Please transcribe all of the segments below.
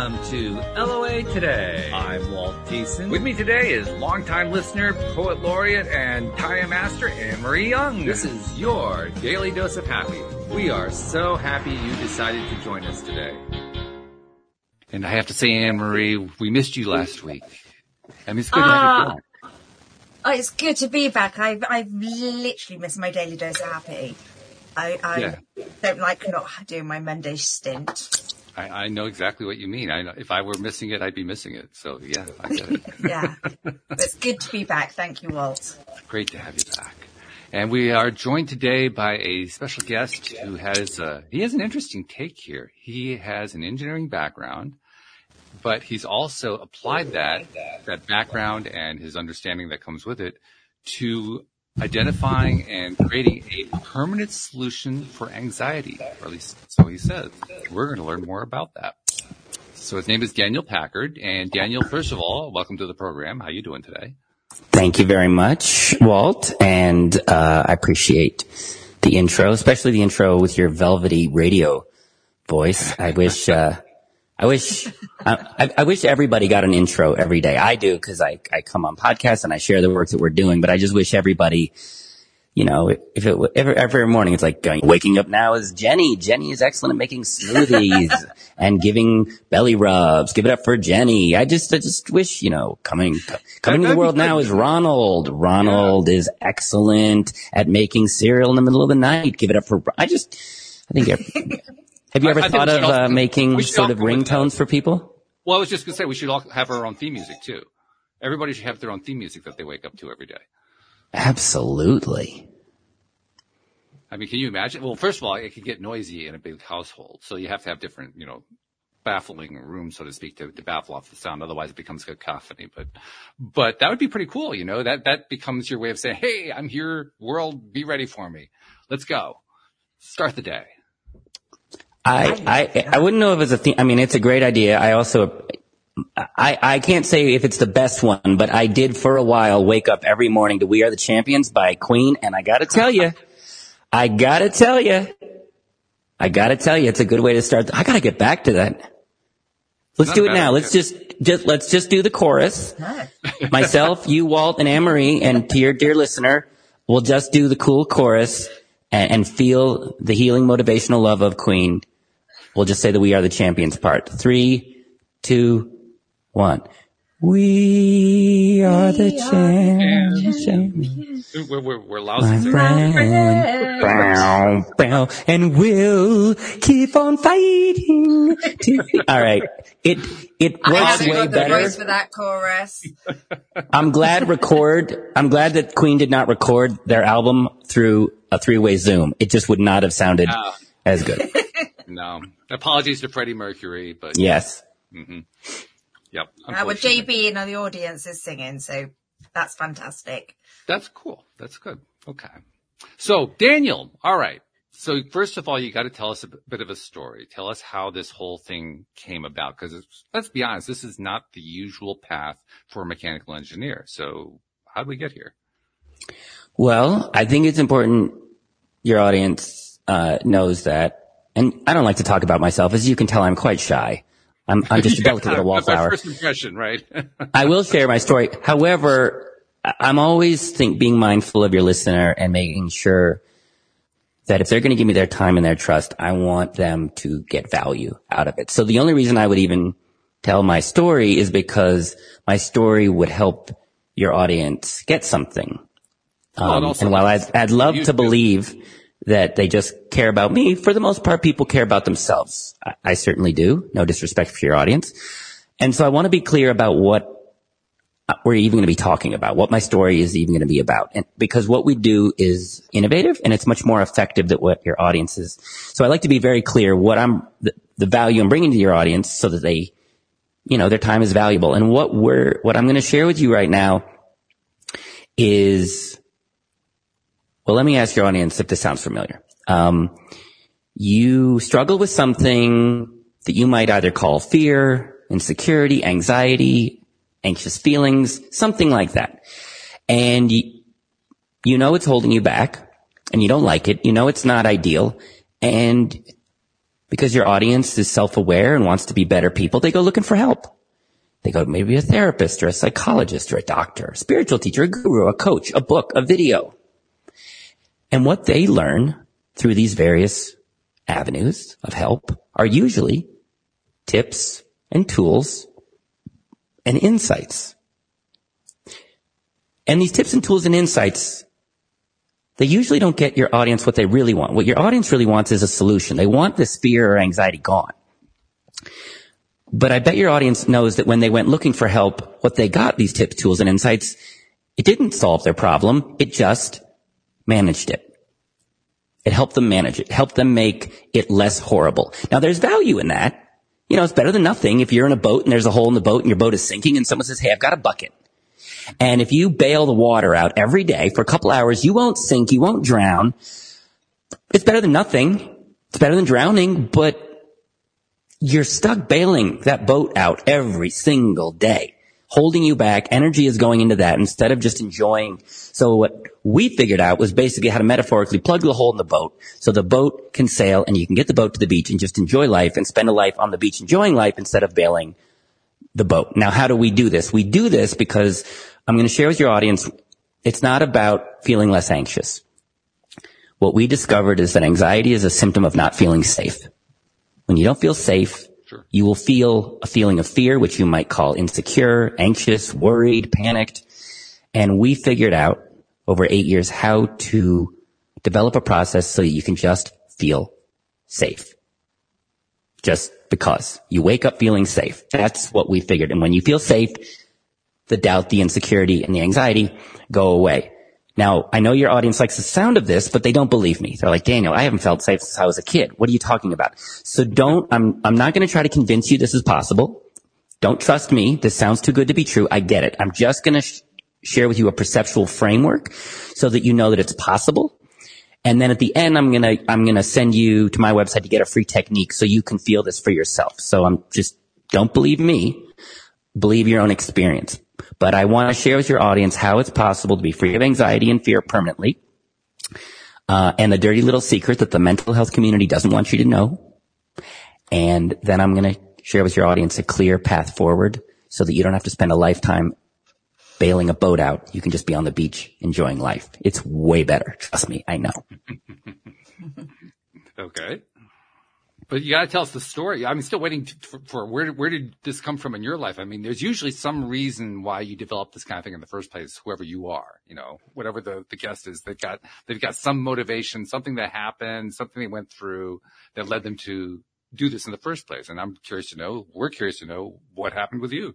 Welcome to LOA Today. I'm Walt Thiessen. With me today is longtime listener, poet laureate, and Taya master Anne-Marie Young. This is your Daily Dose of Happy. We are so happy you decided to join us today. And I have to say, Anne-Marie, we missed you last week. I mean, it's good to have you back. It's good to be back. I've literally missed my Daily Dose of Happy. I don't like not doing my Monday stint. I know exactly what you mean. I know if I were missing it, I'd be missing it. So yeah, I get it. Yeah, it's good to be back. Thank you, Walt. Great to have you back. And we are joined today by a special guest who has he has an interesting take here. He has an engineering background, but he's also applied that background and his understanding that comes with it to identifying and creating a permanent solution for anxiety, or at least so he says. We're going to learn more about that. So his name is Daniel Packard. And Daniel, first of all, welcome to the program. How you doing today? Thank you very much, Walt. And I appreciate the intro, especially the intro with your velvety radio voice. I wish everybody got an intro every day. I do, because I come on podcasts and I share the work that we're doing, but I just wish everybody, you know, if it every morning it's like waking up now is Jenny. Jenny is excellent at making smoothies and giving belly rubs. Give it up for Jenny. I just wish, you know, coming to the world now is Ronald. Ronald is excellent at making cereal in the middle of the night. Give it up for, I think have you ever thought of making sort of ringtones for people? Well, I was just going to say we should all have our own theme music too. Everybody should have their own theme music that they wake up to every day. Absolutely. I mean, can you imagine? Well, first of all, it could get noisy in a big household. So you have to have different, you know, baffling rooms, so to speak, to baffle off the sound. Otherwise it becomes cacophony. But that would be pretty cool. You know, that becomes your way of saying, hey, I'm here. World, be ready for me. Let's go. Start the day. I wouldn't know if it's a theme. I mean, it's a great idea. I can't say if it's the best one, but I did for a while wake up every morning to We Are the Champions by Queen. And I gotta tell you, it's a good way to start. I gotta get back to that. Let's do it now. Let's just do the chorus. Myself, you, Walt, and Anne-Marie, and to your dear listener, we'll just do the cool chorus and feel the healing motivational love of Queen. We'll just say the We Are the Champions part. 3, 2, 1. We are the champions. We're lousy. And we'll keep on fighting. All right. It works way better. Voice for that chorus. I'm glad that Queen did not record their album through a 3-way Zoom. It just would not have sounded as good. No. Apologies to Freddie Mercury, but yes. Mm-hmm. Yep. Well, JB in the audience is singing, so that's fantastic. That's cool. That's good. Okay. So, Daniel, all right. So, first of all, you got to tell us a bit of a story. Tell us how this whole thing came about, because let's be honest, this is not the usual path for a mechanical engineer. So, how did we get here? Well, I think it's important your audience knows that, and I don't like to talk about myself. As you can tell, I'm quite shy. I'm just a delicate little wallflower. That's my first impression, right? I will share my story. However, I'm always being mindful of your listener and making sure that if they're going to give me their time and their trust, I want them to get value out of it. So the only reason I would even tell my story is because my story would help your audience get something. And while I'd love to believe that they just care about me, for the most part, people care about themselves. I certainly do. No disrespect for your audience. And so I want to be clear about what we're even going to be talking about, what my story is even going to be about. And because what we do is innovative and it's much more effective than what your audience is. So I like to be very clear what the value I'm bringing to your audience so that they, you know, their time is valuable. And what I'm going to share with you right now is, well, let me ask your audience if this sounds familiar. You struggle with something that you might either call fear, insecurity, anxiety, anxious feelings, something like that. And you know it's holding you back and you don't like it. You know it's not ideal. And because your audience is self-aware and wants to be better people, they go looking for help. They go maybe a therapist or a psychologist or a doctor, a spiritual teacher, a guru, a coach, a book, a video. And what they learn through these various avenues of help are usually tips and tools and insights. And these tips and tools and insights, they usually don't get your audience what they really want. What your audience really wants is a solution. They want this fear or anxiety gone. But I bet your audience knows that when they went looking for help, what they got, these tips, tools, and insights, it didn't solve their problem. It just managed it. It helped them manage it, helped them make it less horrible. Now, there's value in that. You know, it's better than nothing. If you're in a boat and there's a hole in the boat and your boat is sinking and someone says, hey, I've got a bucket. And if you bail the water out every day for a couple hours, you won't sink, you won't drown. It's better than nothing. It's better than drowning, but you're stuck bailing that boat out every single day, holding you back. Energy is going into that instead of just enjoying. So what we figured out was basically how to metaphorically plug the hole in the boat so the boat can sail and you can get the boat to the beach and just enjoy life and spend a life on the beach enjoying life instead of bailing the boat. Now, how do we do this? We do this because I'm going to share with your audience, it's not about feeling less anxious. What we discovered is that anxiety is a symptom of not feeling safe. When you don't feel safe, sure, you will feel a feeling of fear, which you might call insecure, anxious, worried, panicked. And we figured out over 8 years how to develop a process so that you can just feel safe. Just because you wake up feeling safe. That's what we figured. And when you feel safe, the doubt, the insecurity, and the anxiety go away. Now, I know your audience likes the sound of this, but they don't believe me. They're like, Daniel, I haven't felt safe since I was a kid. What are you talking about? So I'm not going to try to convince you this is possible. Don't trust me. This sounds too good to be true. I get it. I'm just going to share with you a perceptual framework so that you know that it's possible. And then at the end, I'm going to send you to my website to get a free technique so you can feel this for yourself. So don't believe me. Believe your own experience. But I want to share with your audience how it's possible to be free of anxiety and fear permanently. And the dirty little secret that the mental health community doesn't want you to know. And then I'm going to share with your audience a clear path forward so that you don't have to spend a lifetime bailing a boat out. You can just be on the beach enjoying life. It's way better. Trust me. I know. Okay. But you got to tell us the story. I'm still waiting for where did this come from in your life? I mean, there's usually some reason why you develop this kind of thing in the first place, whoever you are, you know, whatever the guest is, they've got some motivation, something that happened, something they went through that led them to do this in the first place. And we're curious to know what happened with you.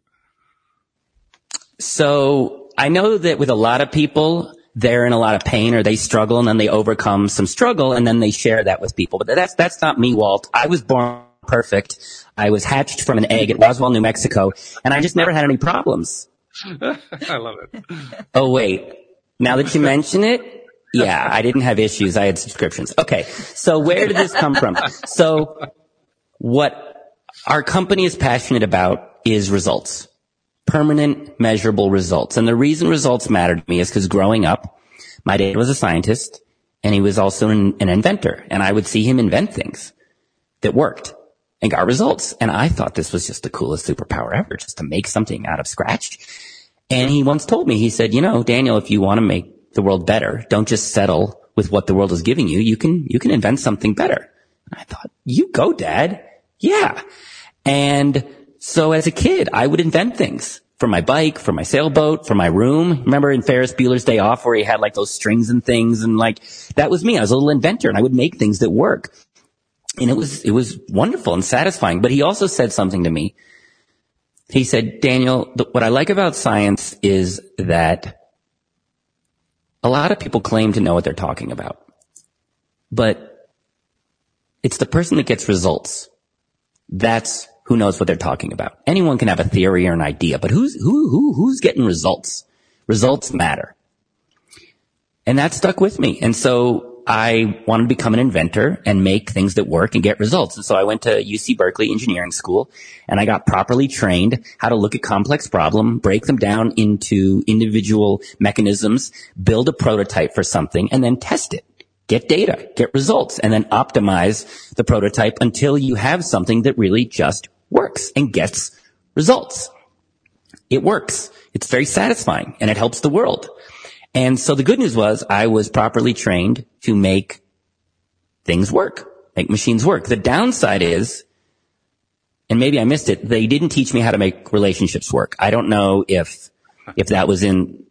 So I know that with a lot of people, they're in a lot of pain or they struggle and then they overcome some struggle and then they share that with people. But that's not me, Walt. I was born perfect. I was hatched from an egg at Roswell, New Mexico, and I just never had any problems. I love it. Oh, wait. Now that you mention it, yeah, I didn't have issues. I had subscriptions. Okay. So where did this come from? So what our company is passionate about is results. Permanent, measurable results. And the reason results matter to me is because growing up, my dad was a scientist and he was also an inventor. And I would see him invent things that worked and got results. And I thought this was just the coolest superpower ever, just to make something out of scratch. And he once told me, he said, you know, Daniel, if you want to make the world better, don't just settle with what the world is giving you. You can invent something better. And I thought, you go, Dad. Yeah. And so as a kid, I would invent things for my bike, for my sailboat, for my room. Remember in Ferris Bueller's Day Off where he had like those strings and things, and like that was me. I was a little inventor and I would make things that work. And it was wonderful and satisfying. But he also said something to me. He said, Daniel, what I like about science is that a lot of people claim to know what they're talking about, but it's the person that gets results. That's who knows what they're talking about. Anyone can have a theory or an idea, but who's getting results? Results matter. And that stuck with me. And so I wanted to become an inventor and make things that work and get results. And so I went to UC Berkeley Engineering School and I got properly trained how to look at complex problems, break them down into individual mechanisms, build a prototype for something, and then test it get data, get results, and then optimize the prototype until you have something that really just works and gets results. It works. It's very satisfying, and it helps the world. And so the good news was I was properly trained to make things work, make machines work. The downside is, and maybe I missed it, they didn't teach me how to make relationships work. I don't know if that was in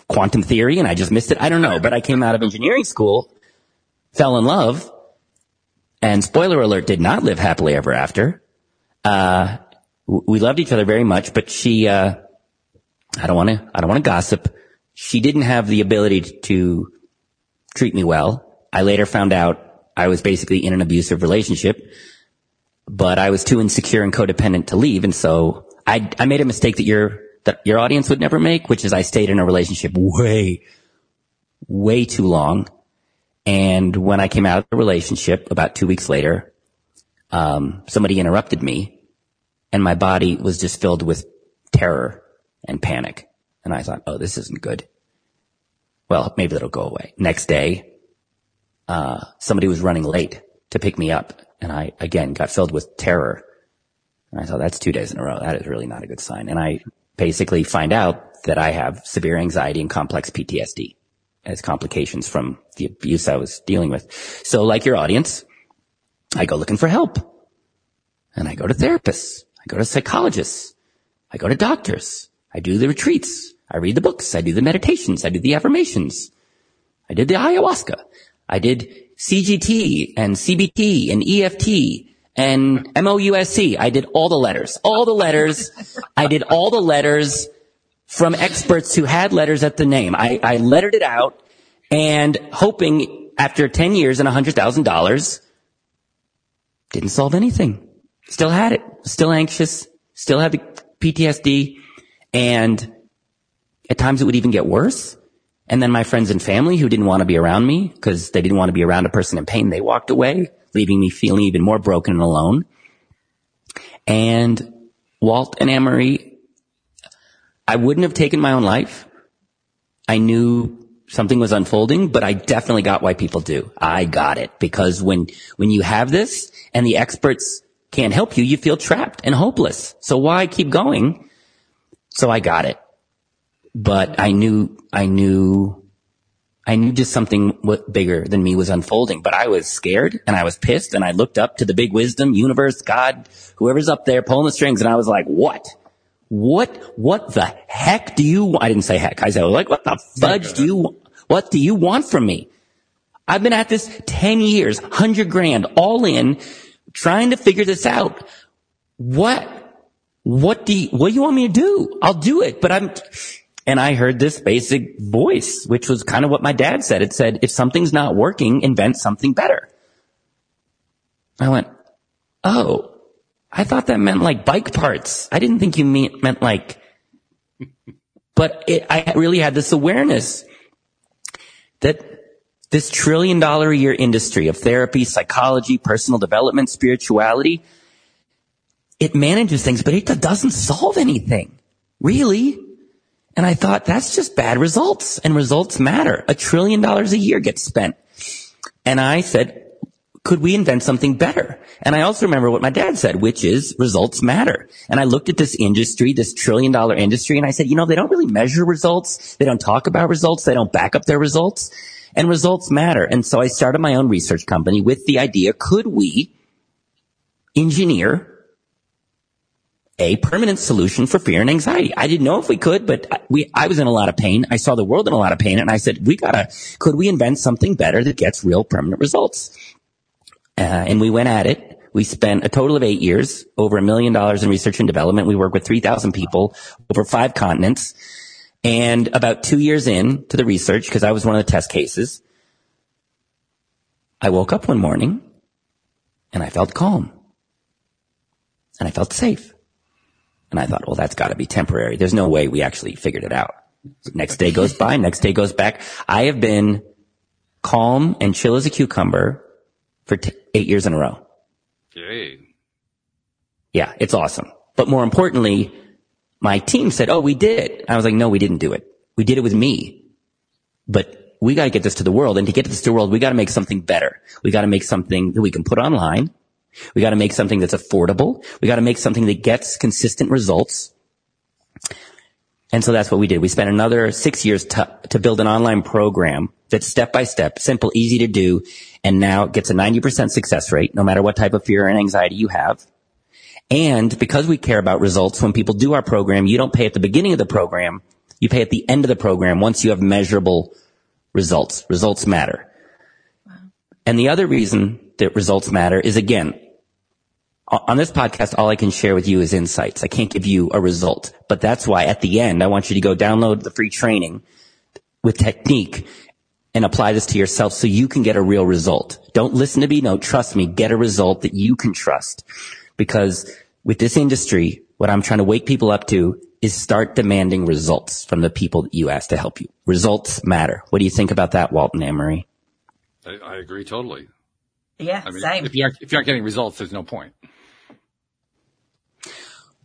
quantum theory and I just missed it. I don't know. But I came out of engineering school, fell in love, and spoiler alert, did not live happily ever after. We loved each other very much, but she, I don't want to gossip. She didn't have the ability to treat me well. I later found out I was basically in an abusive relationship, but I was too insecure and codependent to leave. And so I made a mistake that your audience would never make, which is I stayed in a relationship way too long. And when I came out of the relationship about 2 weeks later, somebody interrupted me and my body was just filled with terror and panic. And I thought, oh, this isn't good. Well, maybe that'll go away. Next day, somebody was running late to pick me up. And I, again, got filled with terror. And I thought, that's 2 days in a row. That is really not a good sign. And I basically find out that I have severe anxiety and complex PTSD as complications from the abuse I was dealing with. So like your audience, I go looking for help. And I go to therapists. I go to psychologists. I go to doctors. I do the retreats. I read the books. I do the meditations. I do the affirmations. I did the ayahuasca. I did CGT and CBT and EFT and MOUSC. I did all the letters. I did all the letters from experts who had letters at the name. I lettered it out and hoping after 10 years and $100,000, didn't solve anything. Still had it. Still anxious. Still had the PTSD. And at times it would even get worse. And then my friends and family who didn't want to be around me because they didn't want to be around a person in pain, they walked away, leaving me feeling even more broken and alone. And Walt and Anne-Marie, I wouldn't have taken my own life. I knew something was unfolding, but I definitely got why people do. I got it because when you have this and the experts can't help you, you feel trapped and hopeless. So why keep going? So I got it. But I knew just something bigger than me was unfolding, but I was scared and I was pissed and I looked up to the big wisdom, universe, God, whoever's up there pulling the strings. And I was like, what the heck do you want? I didn't say heck. I said, like, what the fudge what do you want from me? I've been at this 10 years, $100,000 all in trying to figure this out. What do you want me to do? I'll do it, and I heard this basic voice, which was kind of what my dad said. It said, if something's not working, invent something better. I went, oh, I thought that meant like bike parts. I didn't think you meant like, but I really had this awareness that this $1 trillion a year industry of therapy, psychology, personal development, spirituality, it manages things, but it doesn't solve anything, really. And I thought, that's just bad results, and results matter. $1 trillion a year gets spent. And I said, could we invent something better? And I also remember what my dad said, which is results matter. And I looked at this industry, this $1 trillion industry, and I said, they don't really measure results. They don't talk about results. They don't back up their results. And results matter. And so I started my own research company with the idea, could we engineer a permanent solution for fear and anxiety? I didn't know if we could, but I was in a lot of pain. I saw the world in a lot of pain, and I said, could we invent something better that gets real permanent results? And we went at it. We spent a total of 8 years, over $1 million in research and development. We worked with 3,000 people over 5 continents. And about 2 years in to the research, because I was one of the test cases, I woke up one morning and I felt calm and I felt safe. And I thought, well, that's got to be temporary. There's no way we actually figured it out. Next day goes by, next day goes back. I have been calm and chill as a cucumber for 8 years in a row. Yay. Yeah, it's awesome. But more importantly, my team said, oh, we did it. I was like, no, we didn't do it. We did it with me. But we got to get this to the world. And to get this to the world, we got to make something better. We got to make something that we can put online. We got to make something that's affordable. We got to make something that gets consistent results. And so that's what we did. We spent another 6 years to build an online program that's step by step, simple, easy to do, and now it gets a 90% success rate, no matter what type of fear and anxiety you have. And because we care about results, when people do our program, you don't pay at the beginning of the program. You pay at the end of the program once you have measurable results. Results matter. Wow. And the other reason that results matter is, again, on this podcast, all I can share with you is insights. I can't give you a result. But that's why at the end, I want you to go download the free training with technique and apply this to yourself so you can get a real result. Don't listen to me. No, trust me. Get a result that you can trust. Because with this industry, what I'm trying to wake people up to is start demanding results from the people that you ask to help you. Results matter. What do you think about that, Walt and Anne-Marie? I agree totally. Yeah, I mean, same. If you aren't getting results, there's no point.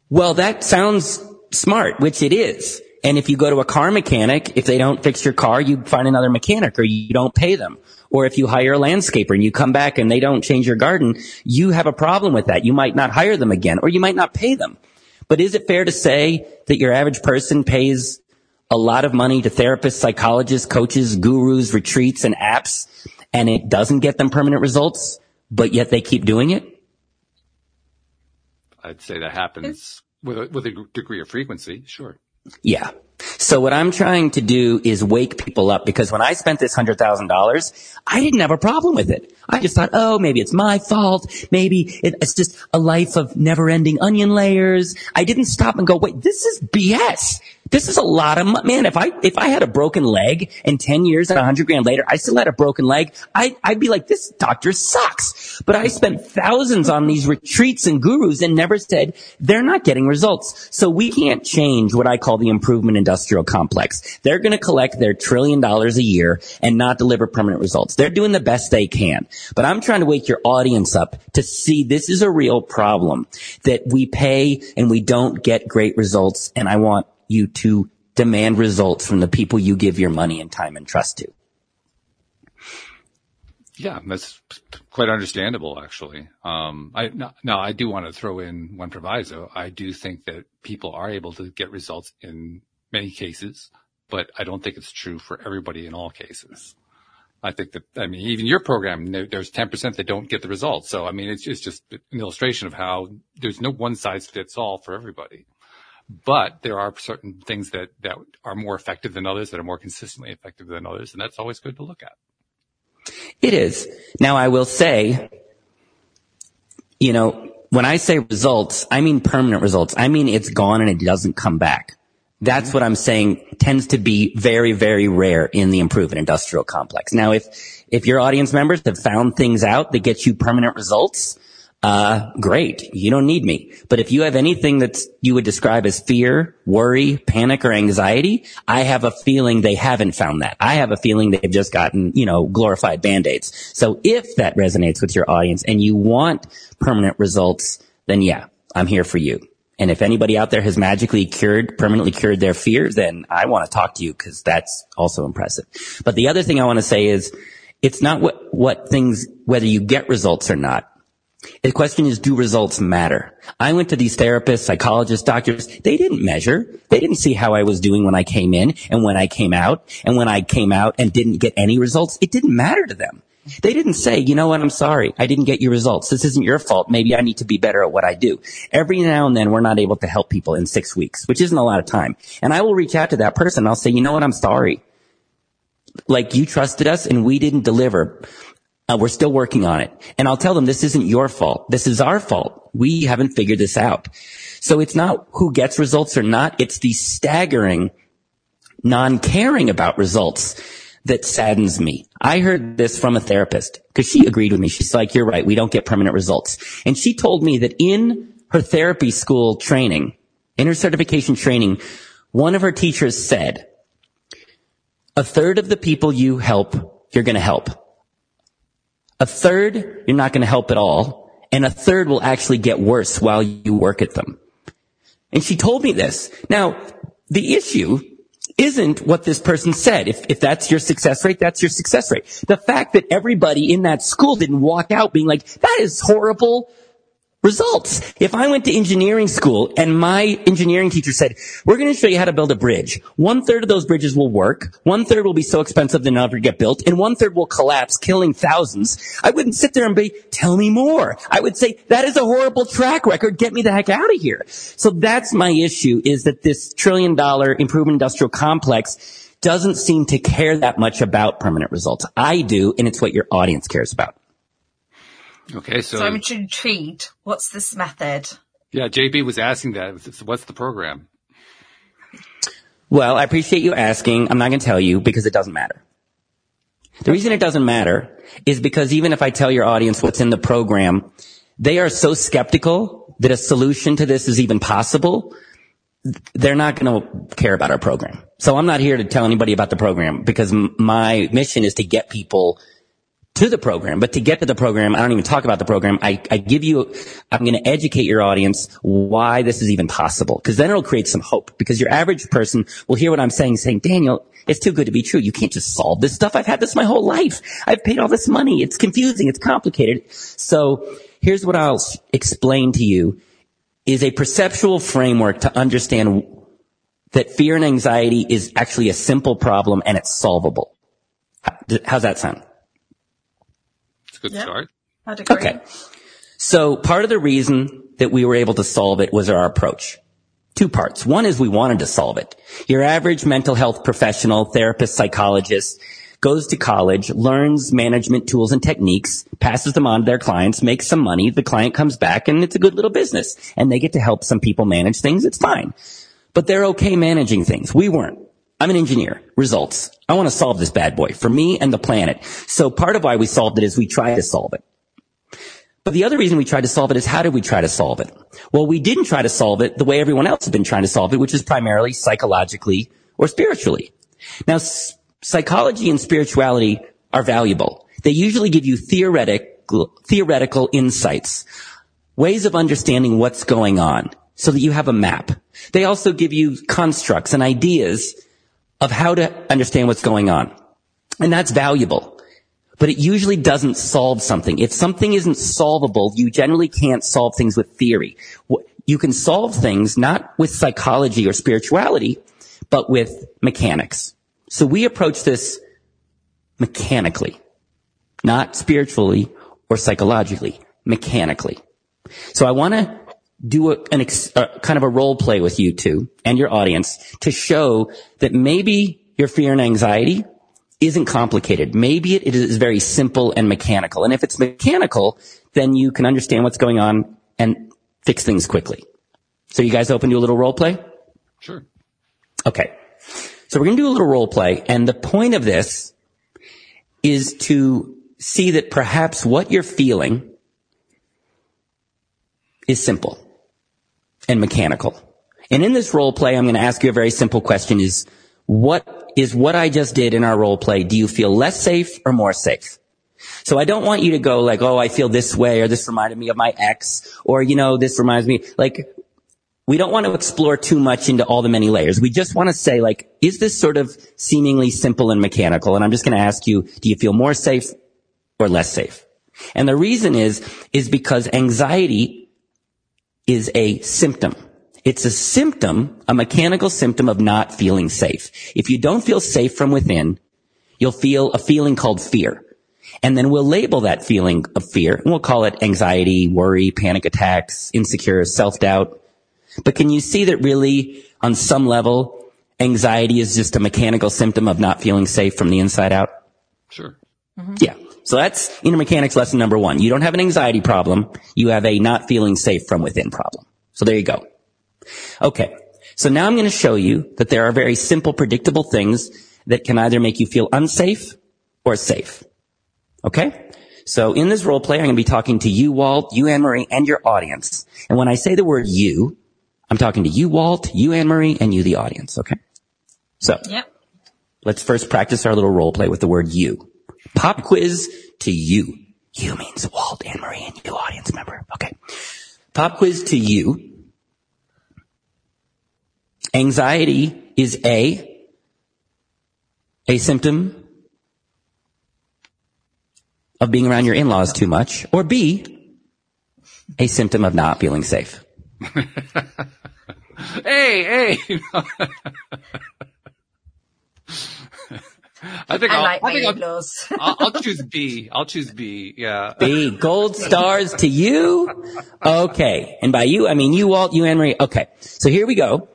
Well, that sounds smart, which it is. And if you go to a car mechanic, if they don't fix your car, you find another mechanic or you don't pay them. Or if you hire a landscaper and you come back and they don't change your garden, you have a problem with that. You might not hire them again or you might not pay them. But is it fair to say that your average person pays a lot of money to therapists, psychologists, coaches, gurus, retreats, and apps, and it doesn't get them permanent results, but yet they keep doing it? I'd say that happens with a degree of frequency, sure. Yeah. So what I'm trying to do is wake people up, because when I spent this $100,000, I didn't have a problem with it. I just thought, oh, maybe it's my fault. Maybe it's just a life of never-ending onion layers. I didn't stop and go, wait, this is BS. This is a lot of money. Man, if I had a broken leg and 10 years and $100,000 later, I still had a broken leg, I'd be like, this doctor sucks. But I spent thousands on these retreats and gurus and never said they're not getting results. So we can't change what I call the improvement industrial complex. They're going to collect their $1 trillion a year and not deliver permanent results. They're doing the best they can. But I'm trying to wake your audience up to see this is a real problem, that we pay and we don't get great results. And I want you to demand results from the people you give your money and time and trust to. Yeah, that's quite understandable, actually. I do want to throw in one proviso. I do think that people are able to get results in many cases, but I don't think it's true for everybody in all cases. I think that, even your program, there's 10% that don't get the results. So, it's just an illustration of how there's no one size fits all for everybody. But there are certain things that are more effective than others, that are more consistently effective than others, and that's always good to look at. It is. Now, I will say, when I say results, I mean permanent results. I mean it's gone and it doesn't come back. That's what I'm saying tends to be very, very rare in the improvement industrial complex. Now, if your audience members have found things out that get you permanent results, great. You don't need me. But if you have anything that you would describe as fear, worry, panic, or anxiety, I have a feeling they haven't found that. I have a feeling they've just gotten, glorified Band-Aids. So if that resonates with your audience and you want permanent results, then yeah, I'm here for you. And if anybody out there has permanently cured their fear, then I want to talk to you, because that's also impressive. But the other thing I want to say is, it's not whether you get results or not. The question is, do results matter? I went to these therapists, psychologists, doctors. They didn't measure. They didn't see how I was doing when I came in and when I came out. And when I came out and didn't get any results, it didn't matter to them. They didn't say, you know what, I'm sorry, I didn't get your results. This isn't your fault. Maybe I need to be better at what I do. Every now and then, we're not able to help people in 6 weeks, which isn't a lot of time. And I will reach out to that person and I'll say, you know what, I'm sorry. Like, you trusted us and we didn't deliver. We're still working on it. And I'll tell them, this isn't your fault. This is our fault. We haven't figured this out. So it's not who gets results or not. It's the staggering non-caring about results that saddens me. I heard this from a therapist because she agreed with me. She's like, you're right. We don't get permanent results. And she told me that in her therapy school training, in her certification training, one of her teachers said, 1/3 of the people you help, you're going to help. 1/3, you're not going to help at all. And 1/3 will actually get worse while you work at them. And she told me this. Now, the issue isn't what this person said. If that's your success rate, that's your success rate. The fact that everybody in that school didn't walk out being like, that is horrible results. If I went to engineering school and my engineering teacher said, we're going to show you how to build a bridge. 1/3 of those bridges will work. 1/3 will be so expensive they'll never get built. And 1/3 will collapse, killing thousands. I wouldn't sit there and be, tell me more. I would say, that is a horrible track record. Get me the heck out of here. So that's my issue, is that this $1 trillion improvement industrial complex doesn't seem to care that much about permanent results. I do, and it's what your audience cares about. Okay, so I'm intrigued. What's this method? Yeah, JB was asking that. What's the program? Well, I appreciate you asking. I'm not going to tell you because it doesn't matter. The reason it doesn't matter is because even if I tell your audience what's in the program, they are so skeptical that a solution to this is even possible. They're not going to care about our program. So I'm not here to tell anybody about the program because my mission is to get people to the program. But to get to the program, I don't even talk about the program. I'm going to educate your audience why this is even possible, because then it'll create some hope, because your average person will hear what I'm saying, Daniel, it's too good to be true. You can't just solve this stuff. I've had this my whole life. I've paid all this money. It's confusing. It's complicated. So here's what I'll explain to you is a perceptual framework to understand that fear and anxiety is actually a simple problem and it's solvable. How's that sound? Good start. I'd agree. Okay. So part of the reason that we were able to solve it was our approach. 2 parts. One is we wanted to solve it. Your average mental health professional, therapist, psychologist goes to college, learns management tools and techniques, passes them on to their clients, makes some money. The client comes back and it's a good little business and they get to help some people manage things. It's fine. But they're okay managing things. We weren't. I'm an engineer. Results. I want to solve this bad boy for me and the planet. So part of why we solved it is we tried to solve it. But the other reason we tried to solve it is how did we try to solve it? Well, we didn't try to solve it the way everyone else has been trying to solve it, which is primarily psychologically or spiritually. Now, psychology and spirituality are valuable. They usually give you theoretical insights, ways of understanding what's going on so that you have a map. They also give you constructs and ideas of how to understand what's going on. And that's valuable. But it usually doesn't solve something. If something isn't solvable, you generally can't solve things with theory. You can solve things not with psychology or spirituality, but with mechanics. So we approach this mechanically, not spiritually or psychologically, mechanically. So I want to do kind of a role play with you two and your audience to show that maybe your fear and anxiety isn't complicated. Maybe it is very simple and mechanical. And if it's mechanical, then you can understand what's going on and fix things quickly. So you guys open to a little role play? Sure. Okay. So we're going to do a little role play. And the point of this is to see that perhaps what you're feeling is simple and mechanical. And in this role play, I'm going to ask you a very simple question is what I just did in our role play, do you feel less safe or more safe? So I don't want you to go like, oh, I feel this way, or this reminded me of my ex, or, this reminds me, like, we don't want to explore too much into all the many layers. We just want to say, like, is this sort of seemingly simple and mechanical? And I'm just going to ask you, do you feel more safe or less safe? And the reason is because anxiety is a symptom. It's a symptom, a mechanical symptom of not feeling safe. If you don't feel safe from within, you'll feel a feeling called fear. And then we'll label that feeling of fear, and we'll call it anxiety, worry, panic attacks, insecure, self-doubt. But can you see that really, on some level, anxiety is just a mechanical symptom of not feeling safe from the inside out? Sure. Mm-hmm. Yeah. So that's inner mechanics lesson number 1. You don't have an anxiety problem. You have a not feeling safe from within problem. So there you go. Okay. So now I'm going to show you that there are very simple, predictable things that can either make you feel unsafe or safe. Okay? So in this role play, I'm going to be talking to you, Walt, you, Anne-Marie, and your audience. And when I say the word you, I'm talking to you, Walt, you, Anne-Marie, and you, the audience. Okay? So. Yep. Let's first practice our little role play with the word you. Pop quiz to you. You means Walt, Anne-Marie, and you, audience member. Okay. Pop quiz to you. Anxiety is A, a symptom of being around your in-laws too much, or B, a symptom of not feeling safe? Hey. I'll choose B. I'll choose B. Yeah. B. Gold stars to you. Okay. And by you, I mean you, Walt, you, Anne-Marie. Okay. So here we go.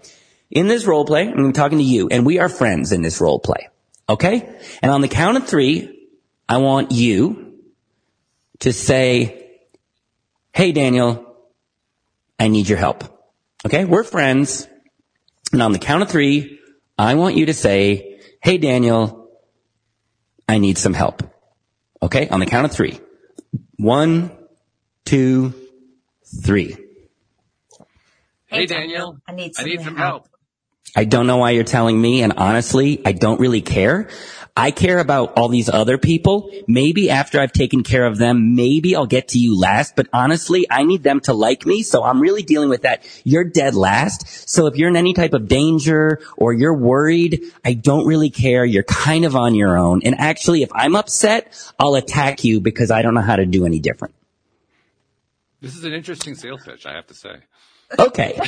In this role play, I'm talking to you, and we are friends in this role play. Okay? And on the count of 3, I want you to say, hey, Daniel, I need your help. Okay? We're friends. And on the count of 3, I want you to say, hey, Daniel, I need some help. Okay? On the count of 3. 1, 2, 3. Hey, Daniel, I need some help. I don't know why you're telling me, and honestly, I don't really care. I care about all these other people. Maybe after I've taken care of them, maybe I'll get to you last, but honestly, I need them to like me, so I'm really dealing with that. You're dead last, so if you're in any type of danger or you're worried, I don't really care. You're kind of on your own, and actually, if I'm upset, I'll attack you because I don't know how to do any different. This is an interesting sales pitch, I have to say. Okay.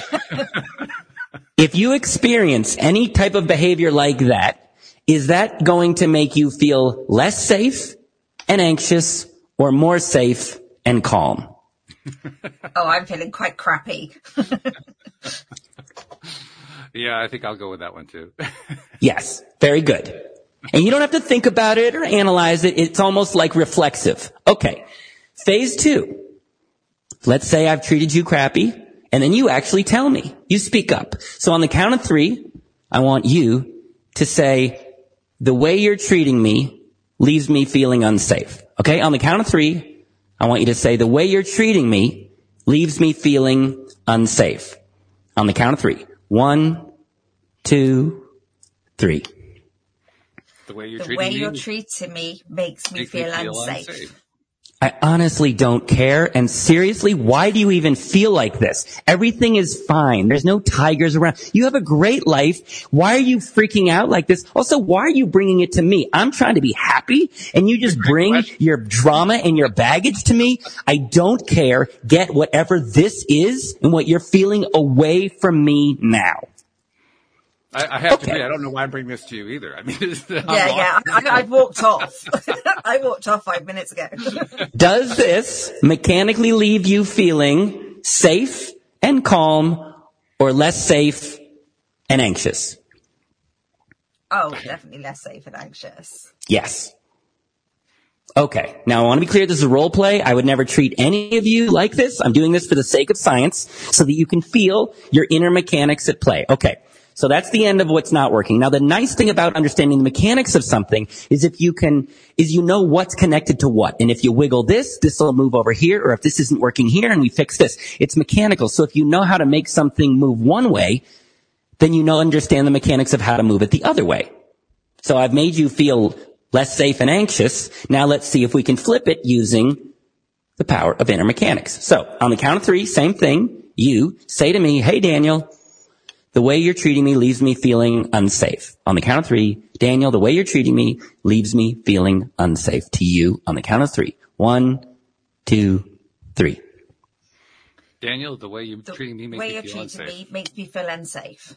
If you experience any type of behavior like that, is that going to make you feel less safe and anxious or more safe and calm? Oh, I'm feeling quite crappy. Yeah, I think I'll go with that one too. Yes, very good. And you don't have to think about it or analyze it. It's almost like reflexive. Okay. Phase 2. Let's say I've treated you crappy. And then you actually tell me. You speak up. So on the count of 3, I want you to say, the way you're treating me leaves me feeling unsafe. Okay? On the count of 3, I want you to say, the way you're treating me leaves me feeling unsafe. On the count of 3. 1, 2, 3. The way you're treating me makes me feel unsafe. I honestly don't care. And seriously, why do you even feel like this? Everything is fine. There's no tigers around. You have a great life. Why are you freaking out like this? Also, why are you bringing it to me? I'm trying to be happy and you just bring your drama and your baggage to me. I don't care. Get whatever this is and what you're feeling away from me now. I have to admit, I don't know why I'm bringing this to you either. I mean, I've walked off. I walked off 5 minutes ago. Does this mechanically leave you feeling safe and calm or less safe and anxious? Oh, definitely less safe and anxious. Yes. Okay. Now I want to be clear. This is a role play. I would never treat any of you like this. I'm doing this for the sake of science so that you can feel your inner mechanics at play. Okay. So that's the end of what's not working. Now the nice thing about understanding the mechanics of something is you know what's connected to what. And if you wiggle this will move over here, or if this isn't working here and we fix this. It's mechanical. So if you know how to make something move one way, then you understand the mechanics of how to move it the other way. So I've made you feel less safe and anxious. Now let's see if we can flip it using the power of inner mechanics. So on the count of 3, same thing. You say to me, hey Daniel, the way you're treating me leaves me feeling unsafe. On the count of 3, Daniel, the way you're treating me leaves me feeling unsafe. To you, on the count of 3. 1, 2, 3. Daniel, the way you're treating me makes me feel unsafe.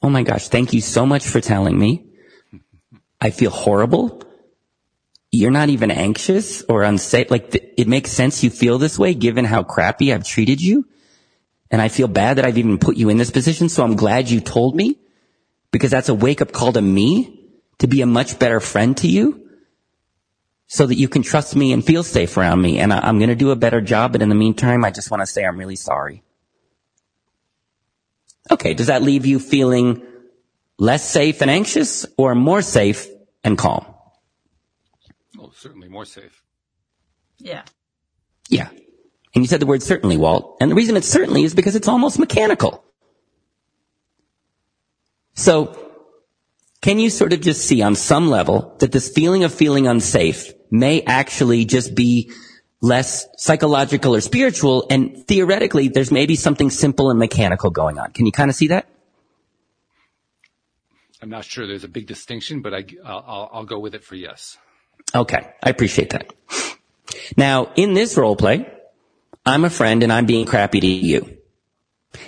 Oh my gosh, thank you so much for telling me. I feel horrible. You're not even anxious or unsafe. It makes sense you feel this way given how crappy I've treated you. And I feel bad that I've even put you in this position, so I'm glad you told me, because that's a wake-up call to me to be a much better friend to you so that you can trust me and feel safe around me. And I'm going to do a better job, but in the meantime, I just want to say I'm really sorry. Okay, does that leave you feeling less safe and anxious or more safe and calm? Oh, certainly more safe. Yeah. Yeah. And you said the word certainly, Walt. And the reason it's certainly is because it's almost mechanical. So, can you sort of just see on some level that this feeling of feeling unsafe may actually just be less psychological or spiritual, and theoretically there's maybe something simple and mechanical going on? Can you kind of see that? I'm not sure there's a big distinction, but I'll go with it for yes. Okay. I appreciate that. Now, in this role play, I'm a friend and I'm being crappy to you.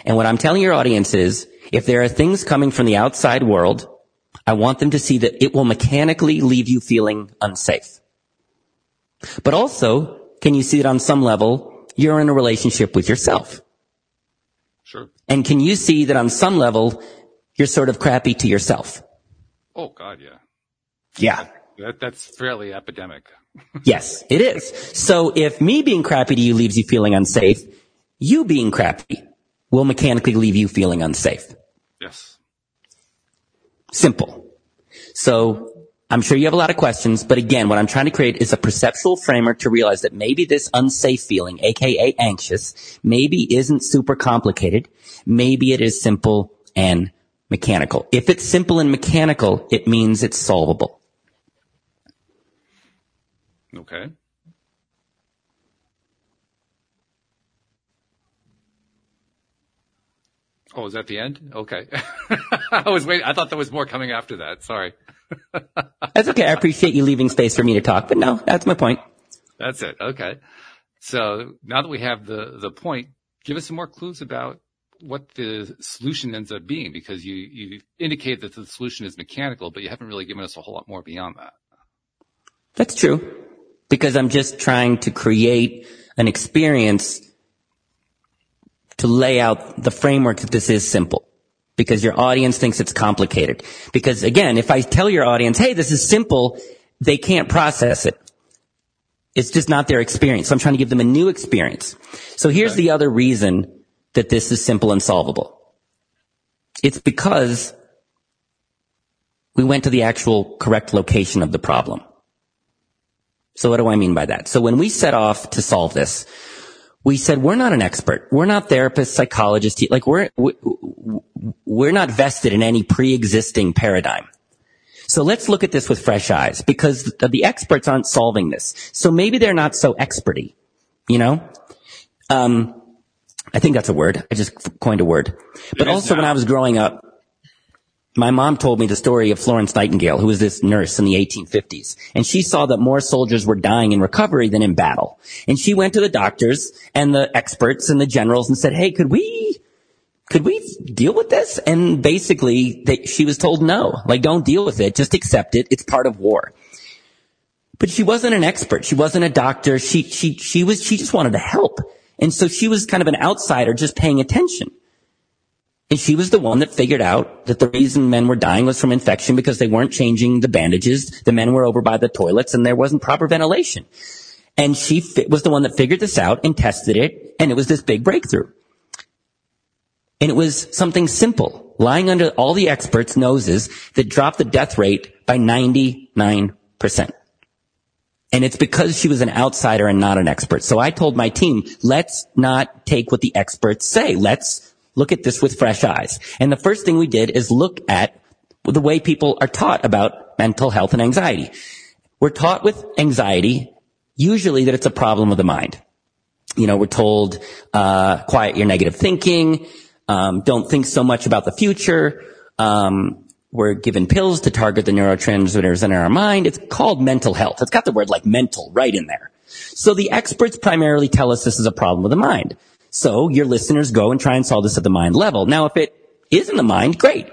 And what I'm telling your audience is, if there are things coming from the outside world, I want them to see that it will mechanically leave you feeling unsafe. But also, can you see that on some level, you're in a relationship with yourself? Sure. And can you see that on some level, you're sort of crappy to yourself? Oh, God, yeah. Yeah. That's fairly epidemic. Yes, it is. So if me being crappy to you leaves you feeling unsafe, you being crappy will mechanically leave you feeling unsafe. Yes. Simple. So I'm sure you have a lot of questions, but again, what I'm trying to create is a perceptual framework to realize that maybe this unsafe feeling, aka anxious, maybe isn't super complicated. Maybe it is simple and mechanical. If it's simple and mechanical, it means it's solvable. Okay. Oh, is that the end? Okay. I was waiting. I thought there was more coming after that. Sorry. That's okay. I appreciate you leaving space for me to talk, but no, that's my point. That's it. Okay. So now that we have the point, give us some more clues about what the solution ends up being, because you indicate that the solution is mechanical, but you haven't really given us a whole lot more beyond that. That's true. Because I'm just trying to create an experience to lay out the framework that this is simple. Because your audience thinks it's complicated. Because again, if I tell your audience, hey, this is simple, they can't process it. It's just not their experience. So I'm trying to give them a new experience. So here's the other reason that this is simple and solvable. It's because we went to the actual correct location of the problem. So what do I mean by that? So when we set off to solve this, we said, we're not an expert. We're not therapists, psychologists. Like we're not vested in any pre-existing paradigm. So let's look at this with fresh eyes, because the experts aren't solving this. So maybe they're not so experty, you know? I think that's a word. I just coined a word. But also when I was growing up, my mom told me the story of Florence Nightingale, who was this nurse in the 1850s. And she saw that more soldiers were dying in recovery than in battle. And she went to the doctors and the experts and the generals and said, hey, could we deal with this? And basically, she was told no. Like, don't deal with it. Just accept it. It's part of war. But she wasn't an expert. She wasn't a doctor. She just wanted to help. And so she was kind of an outsider just paying attention. And she was the one that figured out that the reason men were dying was from infection because they weren't changing the bandages. The men were over by the toilets and there wasn't proper ventilation. And she was the one that figured this out and tested it. And it was this big breakthrough. And it was something simple, lying under all the experts' noses, that dropped the death rate by 99%. And it's because she was an outsider and not an expert. So I told my team, let's not take what the experts say. Let's look at this with fresh eyes. And the first thing we did is look at the way people are taught about mental health and anxiety. We're taught with anxiety, usually, that it's a problem of the mind. You know, we're told, quiet your negative thinking, don't think so much about the future. We're given pills to target the neurotransmitters in our mind. It's called mental health. It's got the word like mental right in there. So the experts primarily tell us this is a problem of the mind. So your listeners go and try and solve this at the mind level. Now, if it is in the mind, great.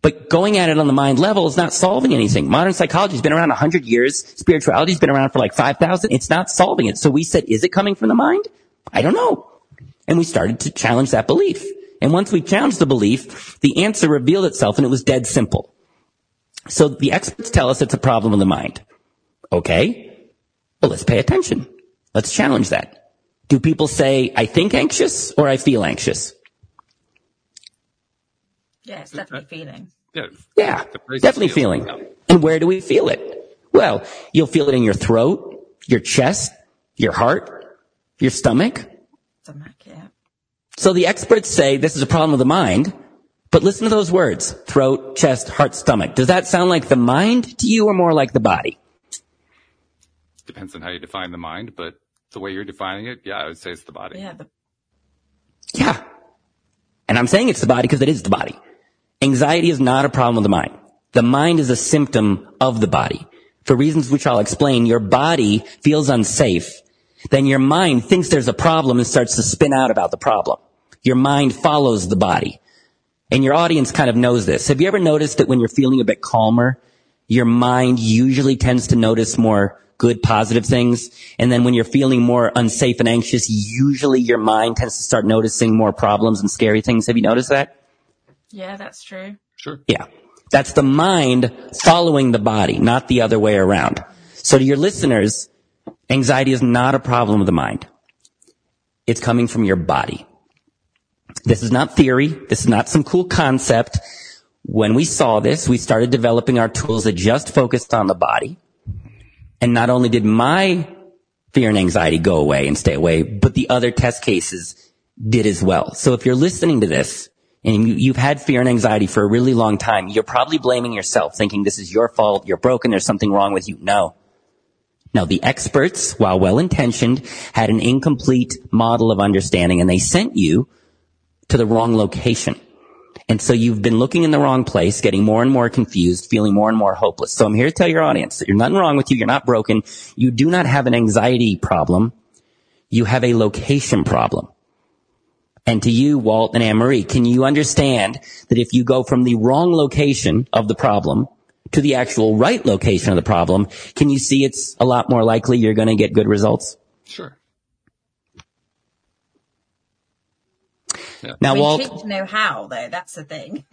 But going at it on the mind level is not solving anything. Modern psychology has been around 100 years. Spirituality has been around for like 5,000. It's not solving it. So we said, is it coming from the mind? I don't know. And we started to challenge that belief. And once we challenged the belief, the answer revealed itself, and it was dead simple. So the experts tell us it's a problem of the mind. Okay. Well, let's pay attention. Let's challenge that. Do people say, I think anxious or I feel anxious? Yeah, it's definitely feeling. Yeah, definitely feeling. And where do we feel it? Well, you'll feel it in your throat, your chest, your heart, your stomach. Stomach, yeah. So the experts say this is a problem of the mind, but listen to those words: throat, chest, heart, stomach. Does that sound like the mind to you or more like the body? Depends on how you define the mind, but the way you're defining it, yeah, I would say it's the body. Yeah. Yeah. And I'm saying it's the body because it is the body. Anxiety is not a problem of the mind. The mind is a symptom of the body. For reasons which I'll explain, your body feels unsafe. Then your mind thinks there's a problem and starts to spin out about the problem. Your mind follows the body. And your audience kind of knows this. Have you ever noticed that when you're feeling a bit calmer, your mind usually tends to notice more good, positive things? And then when you're feeling more unsafe and anxious, usually your mind tends to start noticing more problems and scary things. Have you noticed that? Yeah, that's true. Sure. Yeah. That's the mind following the body, not the other way around. So to your listeners, anxiety is not a problem of the mind. It's coming from your body. This is not theory. This is not some cool concept. When we saw this, we started developing our tools that just focused on the body. And not only did my fear and anxiety go away and stay away, but the other test cases did as well. So if you're listening to this and you've had fear and anxiety for a really long time, you're probably blaming yourself, thinking this is your fault, you're broken, there's something wrong with you. No, the experts, while well-intentioned, had an incomplete model of understanding, and they sent you to the wrong location. And so you've been looking in the wrong place, getting more and more confused, feeling more and more hopeless. So I'm here to tell your audience that there's nothing wrong with you. You're not broken. You do not have an anxiety problem. You have a location problem. And to you, Walt and Anne-Marie, can you understand that if you go from the wrong location of the problem to the actual right location of the problem, can you see it's a lot more likely you're going to get good results? Sure. Yeah. Now, Walt, need to know how, though. That's the thing.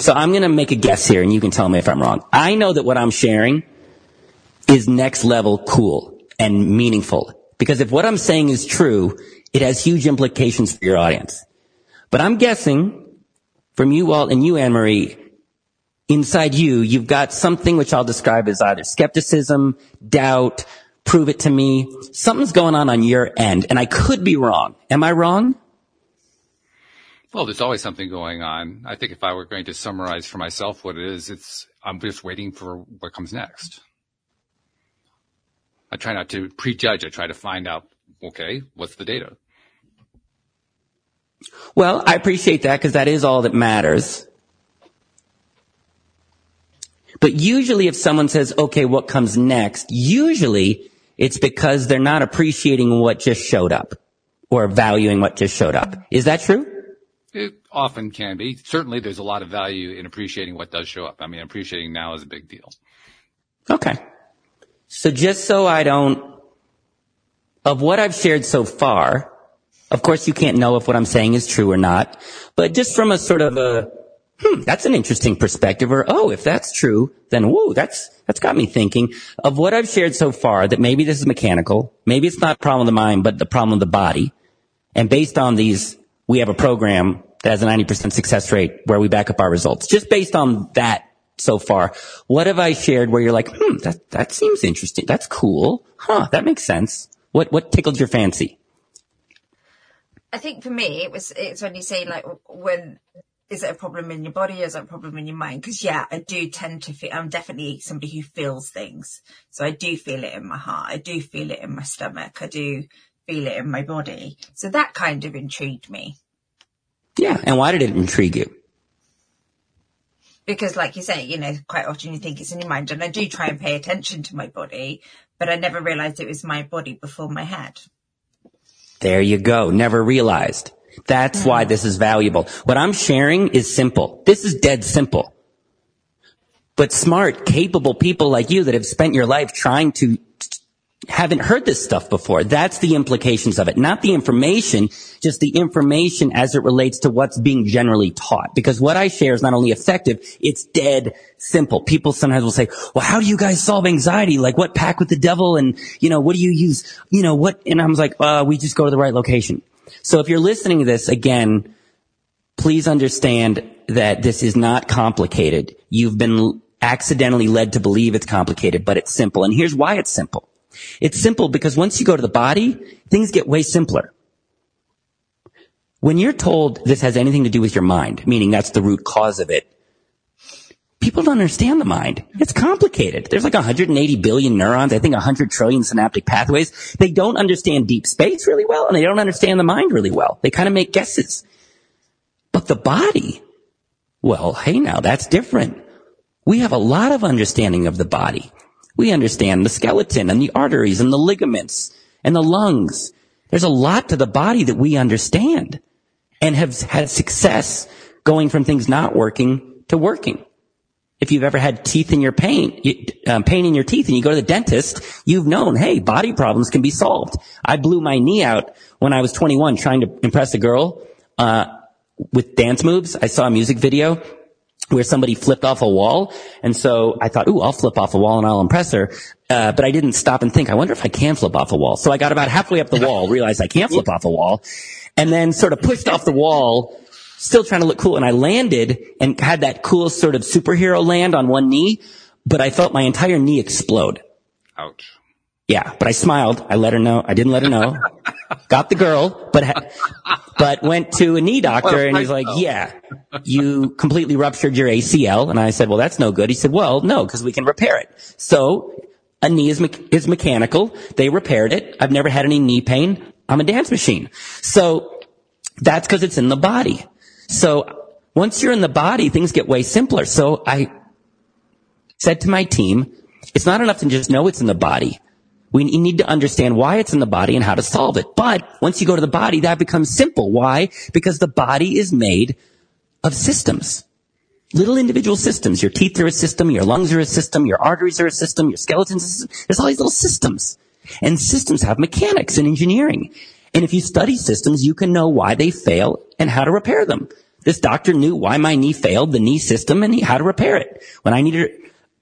So I'm going to make a guess here, and you can tell me if I'm wrong. I know that what I'm sharing is next level cool and meaningful, because if what I'm saying is true, it has huge implications for your audience. But I'm guessing from you, Walt, and you, Anne-Marie, inside you, you've got something which I'll describe as either skepticism, doubt, prove it to me. Something's going on your end, and I could be wrong. Am I wrong? Well, there's always something going on. I think if I were going to summarize for myself what it is, I'm just waiting for what comes next. I try not to prejudge. I try to find out, okay, what's the data? Well, I appreciate that, because that is all that matters. But usually if someone says, okay, what comes next, usually it's because they're not appreciating what just showed up or valuing what just showed up. Is that true? It often can be. Certainly there's a lot of value in appreciating what does show up. I mean, appreciating now is a big deal. Okay. So just so I don't, of what I've shared so far, of course you can't know if what I'm saying is true or not, but just from a sort of a, that's an interesting perspective, or, oh, if that's true, then, whoa, that's got me thinking of what I've shared so far, that maybe this is mechanical, maybe it's not a problem of the mind, but the problem of the body. And based on these, we have a program that has a 90% success rate where we back up our results. Just based on that so far, what have I shared where you're like, that seems interesting, that's cool, that makes sense. What tickled your fancy? I think for me, it's when you say, like, when, is it a problem in your body or is it a problem in your mind? Because, yeah, I do tend to feel, I'm definitely somebody who feels things. So I do feel it in my heart. I do feel it in my stomach. I do feel it in my body. So that kind of intrigued me. Yeah. And why did it intrigue you? Because, like you say, quite often you think it's in your mind. And I do try and pay attention to my body, but I never realized it was my body before my head. There you go. Never realized. That's why this is valuable. What I'm sharing is simple. This is dead simple. But smart, capable people like you that have spent your life trying to haven't heard this stuff before. That's the implications of it. Not the information, just the information as it relates to what's being generally taught. Because what I share is not only effective, it's dead simple. People sometimes will say, well, how do you guys solve anxiety? Like, what pact with the devil? And, what do you use? What? And I was like, we just go to the right location. So if you're listening to this, again, please understand that this is not complicated. You've been accidentally led to believe it's complicated, but it's simple. And here's why it's simple. It's simple because once you go to the body, things get way simpler. When you're told this has anything to do with your mind, meaning that's the root cause of it, people don't understand the mind. It's complicated. There's like 180 billion neurons, I think 100 trillion synaptic pathways. They don't understand deep space really well, and they don't understand the mind really well. They kind of make guesses. But but the body? Well, hey now, that's different. We have a lot of understanding of the body. We understand the skeleton and the arteries and the ligaments and the lungs. There's a lot to the body that we understand and have had success going from things not working to working. If you've ever had pain in your teeth and you go to the dentist, you've known, hey, body problems can be solved. I blew my knee out when I was 21 trying to impress a girl with dance moves. I saw a music video where somebody flipped off a wall. And so I thought, I'll flip off a wall and I'll impress her. But I didn't stop and think, I wonder if I can flip off a wall. So I got about halfway up the wall, realized I can't flip off a wall, and then sort of pushed off the wall, still trying to look cool. And I landed and had that cool sort of superhero land on one knee, but I felt my entire knee explode. Ouch. Yeah, but I smiled. I let her know. I didn't let her know. Got the girl, but went to a knee doctor and he's like, yeah, you completely ruptured your ACL. And I said, well, that's no good. He said, well, no, because we can repair it. So a knee is mechanical. They repaired it. I've never had any knee pain. I'm a dance machine. So that's because it's in the body. So once you're in the body, things get way simpler. So I said to my team, it's not enough to just know it's in the body. We need to understand why it's in the body and how to solve it. But once you go to the body, that becomes simple. Why? Because the body is made of systems. Little individual systems. Your teeth are a system, your lungs are a system, your arteries are a system, your skeleton's a system. There's all these little systems. And systems have mechanics and engineering. And if you study systems, you can know why they fail and how to repair them. This doctor knew why my knee failed, the knee system, and how to repair it. When I needed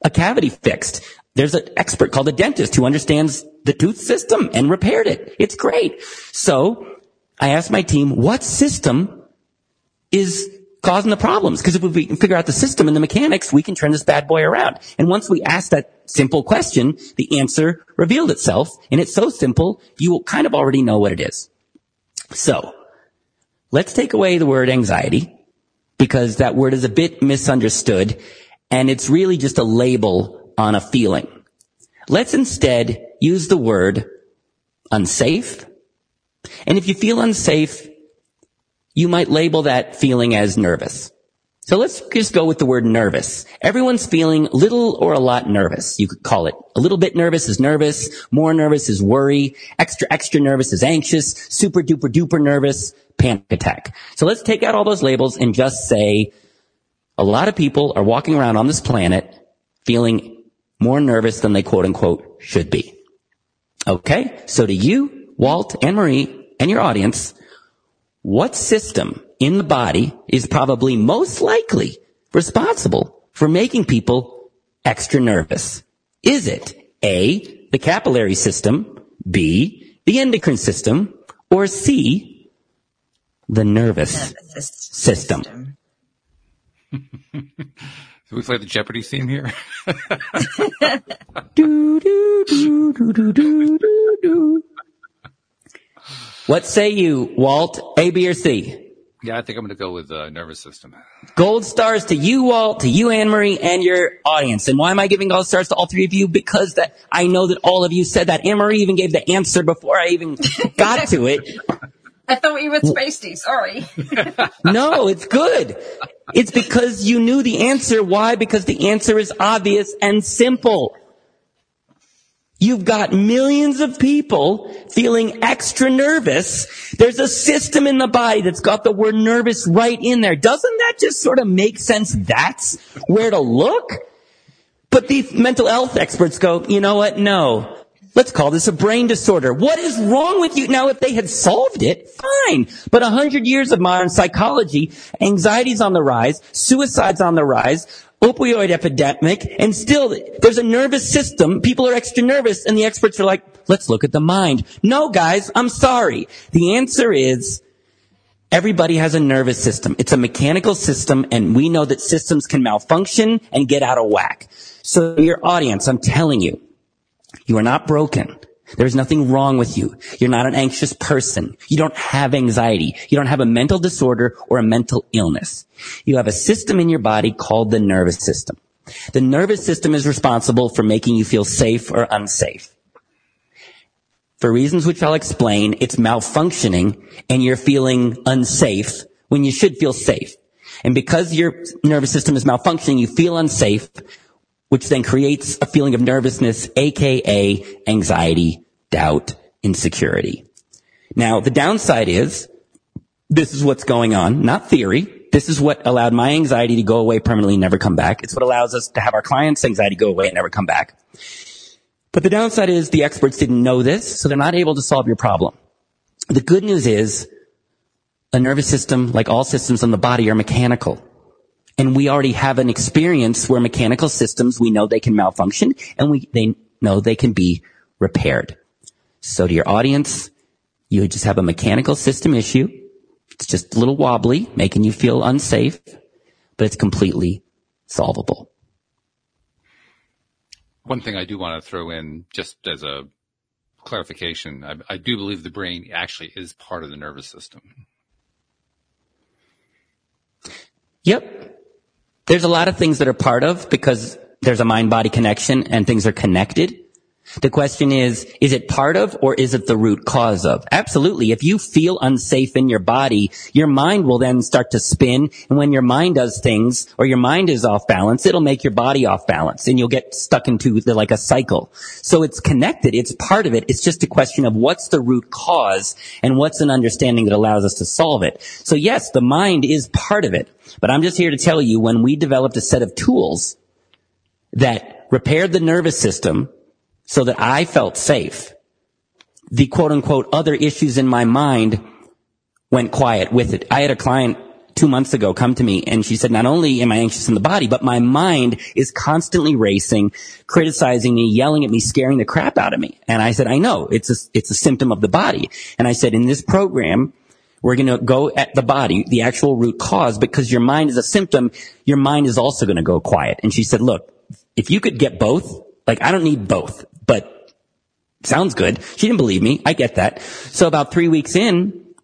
a cavity fixed, there's an expert called a dentist who understands the tooth system and repaired it. It's great. So I asked my team, what system is causing the problems? Because if we can figure out the system and the mechanics, we can turn this bad boy around. And once we asked that simple question, the answer revealed itself. And it's so simple, you will kind of already know what it is. So let's take away the word anxiety, because that word is a bit misunderstood. And it's really just a label on a feeling. Let's instead use the word unsafe. And if you feel unsafe, you might label that feeling as nervous. So let's just go with the word nervous. Everyone's feeling little or a lot nervous. You could call it a little bit nervous is nervous, more nervous is worry, extra nervous is anxious, super duper nervous, panic attack. So let's take out all those labels and just say a lot of people are walking around on this planet feeling more nervous than they quote unquote should be. Okay? So to you, Walt, and Marie, and your audience, what system in the body is probably most likely responsible for making people extra nervous? Is it A, the capillary system, B, the endocrine system, or C, the nervous system? Do we play the Jeopardy theme here? Do, do, do, do, do, do, do, do. What say you, Walt? A, B, or C? Yeah, I think I'm going to go with the nervous system. Gold stars to you, Walt, to you, Anne-Marie, and your audience. And why am I giving gold stars to all three of you? Because that I know that all of you said that. Anne-Marie even gave the answer before I even got to it. I thought you were spacey. Sorry. No, it's good. It's because you knew the answer. Why? Because the answer is obvious and simple. You've got millions of people feeling extra nervous. There's a system in the body that's got the word nervous right in there. Doesn't that just sort of make sense? That's where to look? But these mental health experts go, you know what? No. Let's call this a brain disorder. What is wrong with you? Now, if they had solved it, fine. But 100 years of modern psychology, anxiety's on the rise, suicide's on the rise, opioid epidemic, and still there's a nervous system. People are extra nervous, and the experts are like, let's look at the mind. No, guys, I'm sorry. The answer is everybody has a nervous system. It's a mechanical system, and we know that systems can malfunction and get out of whack. So your audience, I'm telling you, you are not broken. There's nothing wrong with you. You're not an anxious person. You don't have anxiety. You don't have a mental disorder or a mental illness. You have a system in your body called the nervous system. The nervous system is responsible for making you feel safe or unsafe. For reasons which I'll explain, it's malfunctioning and you're feeling unsafe when you should feel safe. And because your nervous system is malfunctioning, you feel unsafe, which then creates a feeling of nervousness, aka anxiety, doubt, insecurity. Now, the downside is, this is what's going on, not theory. This is what allowed my anxiety to go away permanently and never come back. It's what allows us to have our clients' anxiety go away and never come back. But the downside is the experts didn't know this, so they're not able to solve your problem. The good news is, a nervous system, like all systems in the body, are mechanical. And we already have an experience where mechanical systems, we know they can malfunction, and they know they can be repaired. So to your audience, you just have a mechanical system issue. It's just a little wobbly, making you feel unsafe, but it's completely solvable. One thing I do want to throw in, just as a clarification, I do believe the brain actually is part of the nervous system. Yep. There's a lot of things that are part of, because there's a mind-body connection and things are connected. The question is it part of, or is it the root cause of? Absolutely. If you feel unsafe in your body, your mind will then start to spin. And when your mind does things, or your mind is off balance, it'll make your body off balance, and you'll get stuck into like a cycle. So it's connected. It's part of it. It's just a question of what's the root cause and what's an understanding that allows us to solve it. So yes, the mind is part of it. But I'm just here to tell you, when we developed a set of tools that repaired the nervous system so that I felt safe, the quote-unquote other issues in my mind went quiet with it. I had a client 2 months ago come to me, and she said, not only am I anxious in the body, but my mind is constantly racing, criticizing me, yelling at me, scaring the crap out of me. And I said, I know, it's a symptom of the body. And I said, in this program, we're going to go at the body, the actual root cause, because your mind is a symptom. Your mind is also going to go quiet. And she said, look, if you could get both, like, I don't need both, but sounds good. She didn't believe me. I get that. So about 3 weeks in,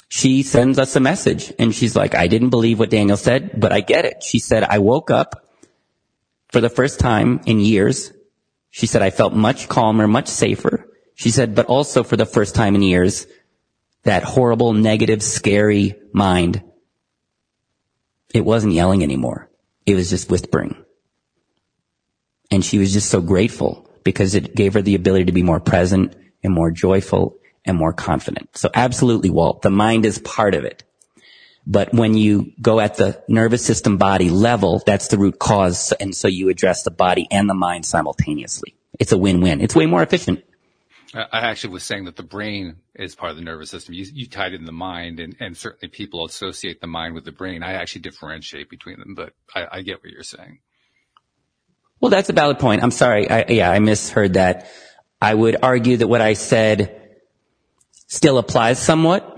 she sends us a message, and she's like, I didn't believe what Daniel said, but I get it. She said, I woke up for the first time in years. She said, I felt much calmer, much safer. She said, but also for the first time in years, that horrible, negative, scary mind, it wasn't yelling anymore. It was just whispering. And she was just so grateful, because it gave her the ability to be more present and more joyful and more confident. So absolutely, Walt, the mind is part of it. But when you go at the nervous system body level, that's the root cause. And so you address the body and the mind simultaneously. It's a win-win. It's way more efficient. I actually was saying that the brain is part of the nervous system. You tied in the mind, and certainly people associate the mind with the brain. I actually differentiate between them, but I get what you're saying. Well, that's a valid point. I'm sorry. I misheard that. I would argue that what I said still applies somewhat.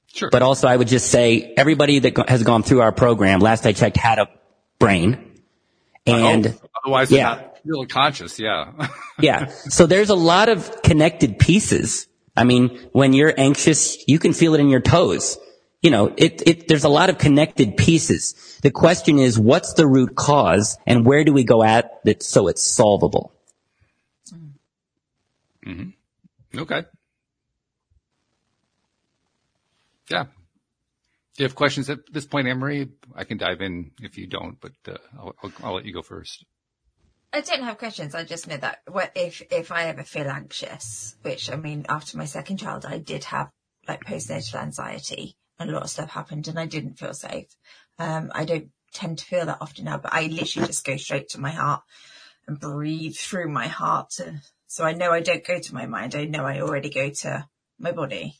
Sure. But also I would just say everybody that has gone through our program, last I checked, had a brain. And otherwise they're not really conscious. Yeah. Yeah. So there's a lot of connected pieces. I mean, when you're anxious, you can feel it in your toes. You know, there's a lot of connected pieces. The question is, what's the root cause, and where do we go at it so it's solvable? Mm-hmm. Okay. Yeah. Do you have questions at this point, Anne-Marie? I can dive in if you don't, but I'll let you go first. I don't have questions. I just know that if I ever feel anxious, which, I mean, after my second child, I did have like postnatal anxiety, and a lot of stuff happened, and I didn't feel safe. I don't tend to feel that often now, but I literally just go straight to my heart and breathe through my heart. So I know I don't go to my mind. I know I already go to my body.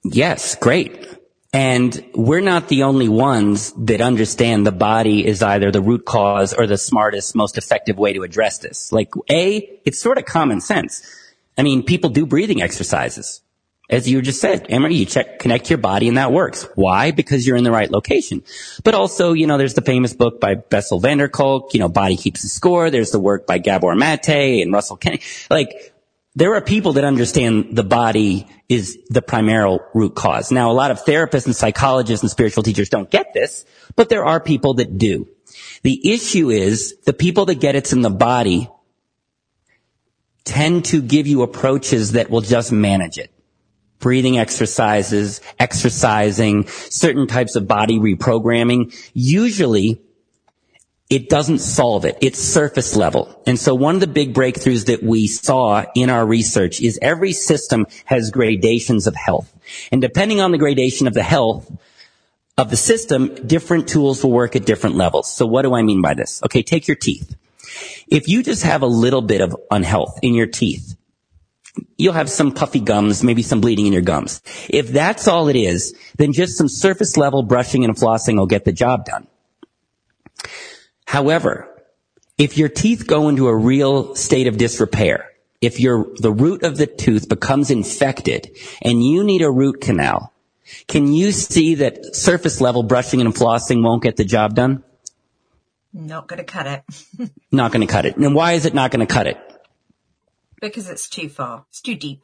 Yes, great. And we're not the only ones that understand the body is either the root cause or the smartest, most effective way to address this. Like, it's sort of common sense. I mean, people do breathing exercises. As you just said, Anne-Marie, you connect your body and that works. Why? Because you're in the right location. But also, there's the famous book by Bessel van der Kolk, Body Keeps the Score. There's the work by Gabor Mate and Russell Kennedy. Like, there are people that understand the body is the primary root cause. Now, a lot of therapists and psychologists and spiritual teachers don't get this, but there are people that do. The issue is the people that get it's in the body tend to give you approaches that will just manage it. breathing exercises, exercising, certain types of body reprogramming, usually it doesn't solve it. It's surface level. And so one of the big breakthroughs that we saw in our research is every system has gradations of health. And depending on the gradation of the health of the system, different tools will work at different levels. So what do I mean by this? Okay, take your teeth. If you just have a little bit of unhealth in your teeth, you'll have some puffy gums, maybe some bleeding in your gums. If that's all it is, then just some surface level brushing and flossing will get the job done. However, if your teeth go into a real state of disrepair, if the root of the tooth becomes infected and you need a root canal, can you see that surface level brushing and flossing won't get the job done? Not going to cut it. Not going to cut it. And why is it not going to cut it? Because it's too far. It's too deep.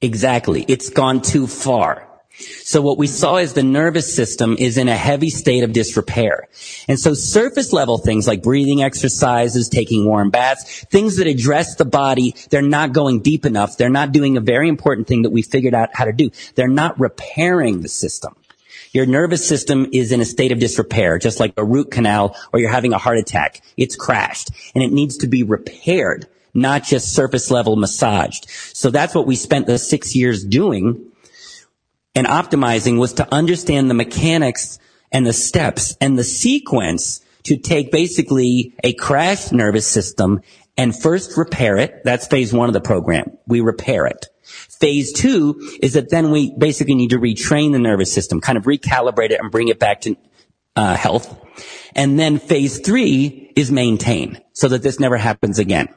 Exactly. It's gone too far. So what we saw is the nervous system is in a heavy state of disrepair. And so surface level things like breathing exercises, taking warm baths, things that address the body, they're not going deep enough. They're not doing a very important thing that we figured out how to do. They're not repairing the system. Your nervous system is in a state of disrepair, just like a root canal or you're having a heart attack. It's crashed and it needs to be repaired, not just surface level massaged. So that's what we spent the 6 years doing and optimizing, was to understand the mechanics and the steps and the sequence to take basically a crashed nervous system and first repair it. That's phase 1 of the program. We repair it. Phase 2 is that then we basically need to retrain the nervous system, kind of recalibrate it and bring it back to health. And then phase 3 is maintain so that this never happens again.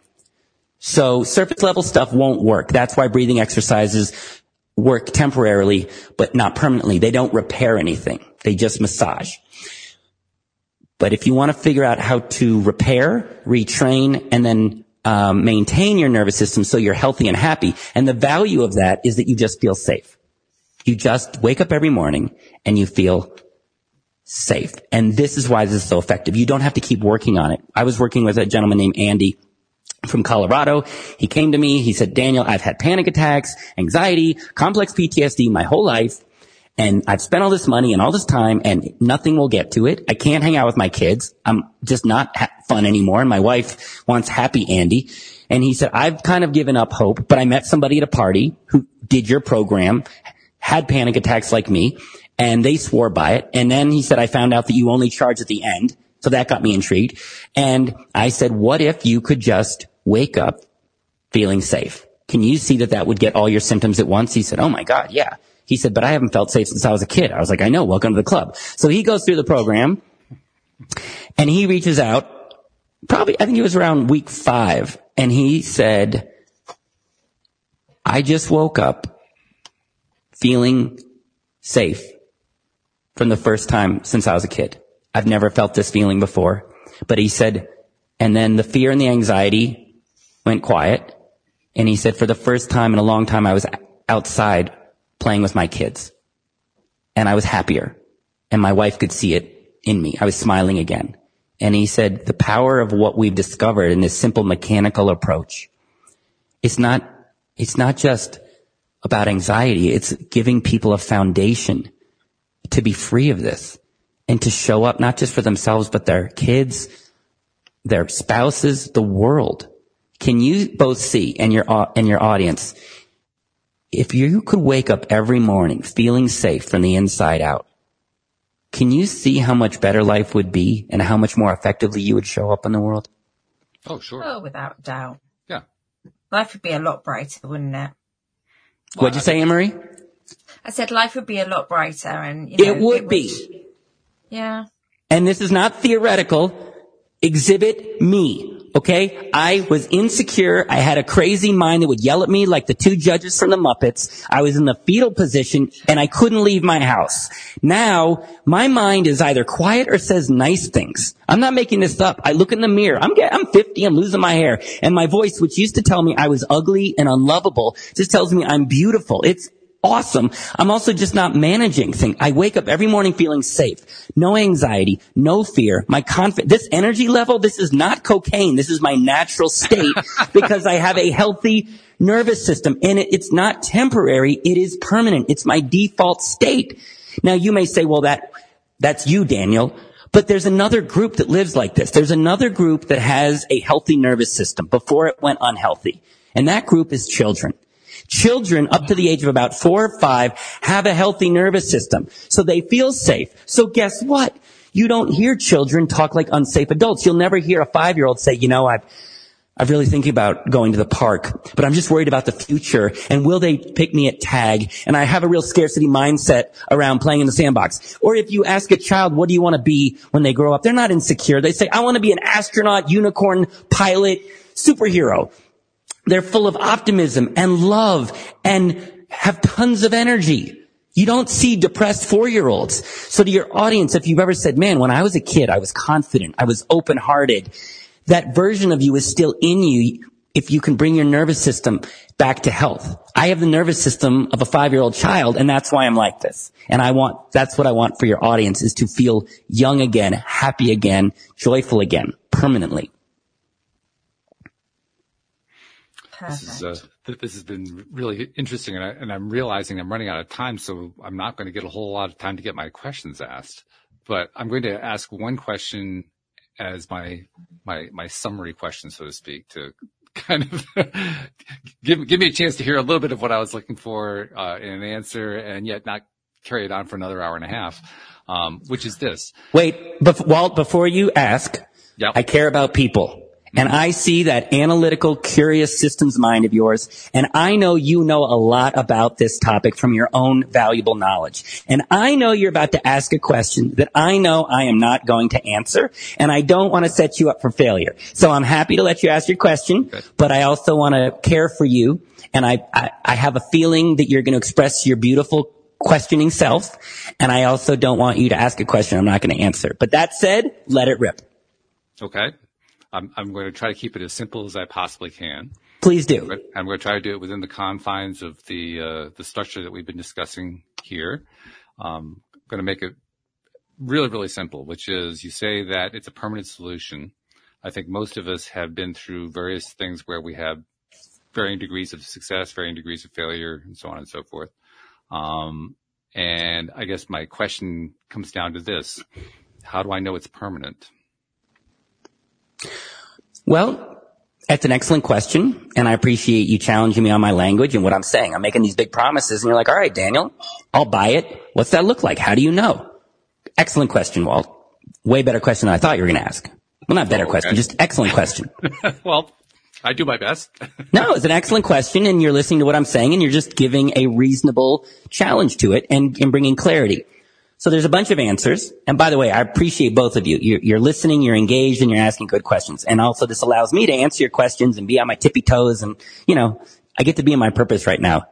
So surface level stuff won't work. That's why breathing exercises work temporarily, but not permanently. They don't repair anything. They just massage. But if you want to figure out how to repair, retrain, and then maintain your nervous system so you're healthy and happy, and the value of that is that you just feel safe. You just wake up every morning and you feel safe. And this is why this is so effective. You don't have to keep working on it. I was working with a gentleman named Andy from Colorado. He came to me. He said, Daniel, I've had panic attacks, anxiety, complex PTSD my whole life. And I've spent all this money and all this time and nothing will get to it. I can't hang out with my kids. I'm just not fun anymore. And my wife wants happy Andy. And he said, I've kind of given up hope, but I met somebody at a party who did your program, had panic attacks like me, and they swore by it. And then he said, I found out that you only charge at the end. So that got me intrigued. And I said, what if you could just wake up feeling safe? Can you see that that would get all your symptoms at once? He said, oh my God, yeah. He said, but I haven't felt safe since I was a kid. I was like, I know, welcome to the club. So he goes through the program and he reaches out probably, I think it was around week 5. And he said, I just woke up feeling safe from the first time since I was a kid. I've never felt this feeling before. But he said, and then the fear and the anxiety went quiet. And he said, for the first time in a long time, I was outside playing with my kids. And I was happier. And my wife could see it in me. I was smiling again. And he said, the power of what we've discovered in this simple mechanical approach, it's not just about anxiety. It's giving people a foundation to be free of this and to show up not just for themselves, but their kids, their spouses, the world. Can you both see, and your audience, if you could wake up every morning feeling safe from the inside out, can you see how much better life would be and how much more effectively you would show up in the world? Oh, sure. Oh, without doubt. Yeah. Life would be a lot brighter, wouldn't it? What'd you say, Anne-Marie? I said life would be a lot brighter, and it would be. Yeah. And this is not theoretical. Exhibit me. Okay? I was insecure. I had a crazy mind that would yell at me like the 2 judges from the Muppets. I was in the fetal position and I couldn't leave my house. Now, my mind is either quiet or says nice things. I'm not making this up. I look in the mirror. I'm 50. I'm losing my hair. And my voice, which used to tell me I was ugly and unlovable, just tells me I'm beautiful. It's awesome. I'm also just not managing things. I wake up every morning feeling safe. No anxiety, no fear. My this energy level, this is not cocaine. This is my natural state because I have a healthy nervous system. And it's not temporary. It is permanent. It's my default state. Now you may say, well, that's you, Daniel. But there's another group that lives like this. There's another group that has a healthy nervous system before it went unhealthy. And that group is children. Children up to the age of about 4 or 5 have a healthy nervous system. So they feel safe. So guess what? You don't hear children talk like unsafe adults. You'll never hear a 5-year-old say, I've really thinking about going to the park, but I'm just worried about the future. And will they pick me at tag? And I have a real scarcity mindset around playing in the sandbox. Or if you ask a child, what do you want to be when they grow up? They're not insecure. They say, I want to be an astronaut, unicorn, pilot, superhero. They're full of optimism and love and have tons of energy. You don't see depressed 4-year-olds. So to your audience, if you've ever said, man, when I was a kid, I was confident, I was open-hearted, that version of you is still in you if you can bring your nervous system back to health. I have the nervous system of a 5-year-old child, and that's why I'm like this. And that's what I want for your audience, is to feel young again, happy again, joyful again, permanently. This has been really interesting, and I'm realizing I'm running out of time, so I'm not going to get a whole lot of time to get my questions asked. But I'm going to ask one question as my summary question, so to speak, to kind of give me a chance to hear a little bit of what I was looking for in an answer, and yet not carry it on for another hour and a half, which is this. Wait, Walt, before you ask, yep. I care about people. And I see that analytical, curious systems mind of yours. And I know you know a lot about this topic from your own valuable knowledge. And I know you're about to ask a question that I know I am not going to answer. And I don't want to set you up for failure. So I'm happy to let you ask your question. Good. But I also want to care for you. And I have a feeling that you're going to express your beautiful questioning self. And I also don't want you to ask a question I'm not going to answer. But that said, let it rip. Okay. I'm going to try to keep it as simple as I possibly can. Please do. I'm going to try to do it within the confines of the structure that we've been discussing here. I'm going to make it really, really simple, which is you say that it's a permanent solution. I think most of us have been through various things where we have varying degrees of success, varying degrees of failure, and so on and so forth. And I guess my question comes down to this. How do I know it's permanent? Well, that's an excellent question, and I appreciate you challenging me on my language and what I'm saying. I'm making these big promises, and you're like, all right, Daniel, I'll buy it. What's that look like? How do you know? Excellent question, Walt. Way better question than I thought you were going to ask. Well, not better question, just excellent question. Well, I do my best. No, it's an excellent question, and you're listening to what I'm saying, and you're just giving a reasonable challenge to it and bringing clarity. So there's a bunch of answers. And by the way, I appreciate both of you. You're listening, you're engaged, and you're asking good questions. And also this allows me to answer your questions and be on my tippy toes. And, I get to be in my purpose right now.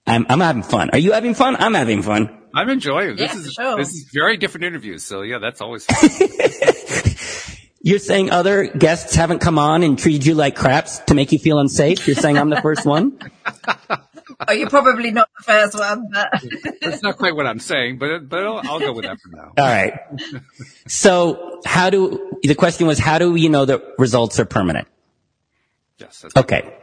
I'm having fun. Are you having fun? I'm having fun. I'm enjoying it. This is very different interviews. So yeah, that's always fun. You're saying other guests haven't come on and treated you like craps to make you feel unsafe? You're saying I'm the first one? Oh, you're probably not the first one, but that's not quite what I'm saying, but I'll go with that for now. All right. So the question was, how do you know that results are permanent? Yes. Okay.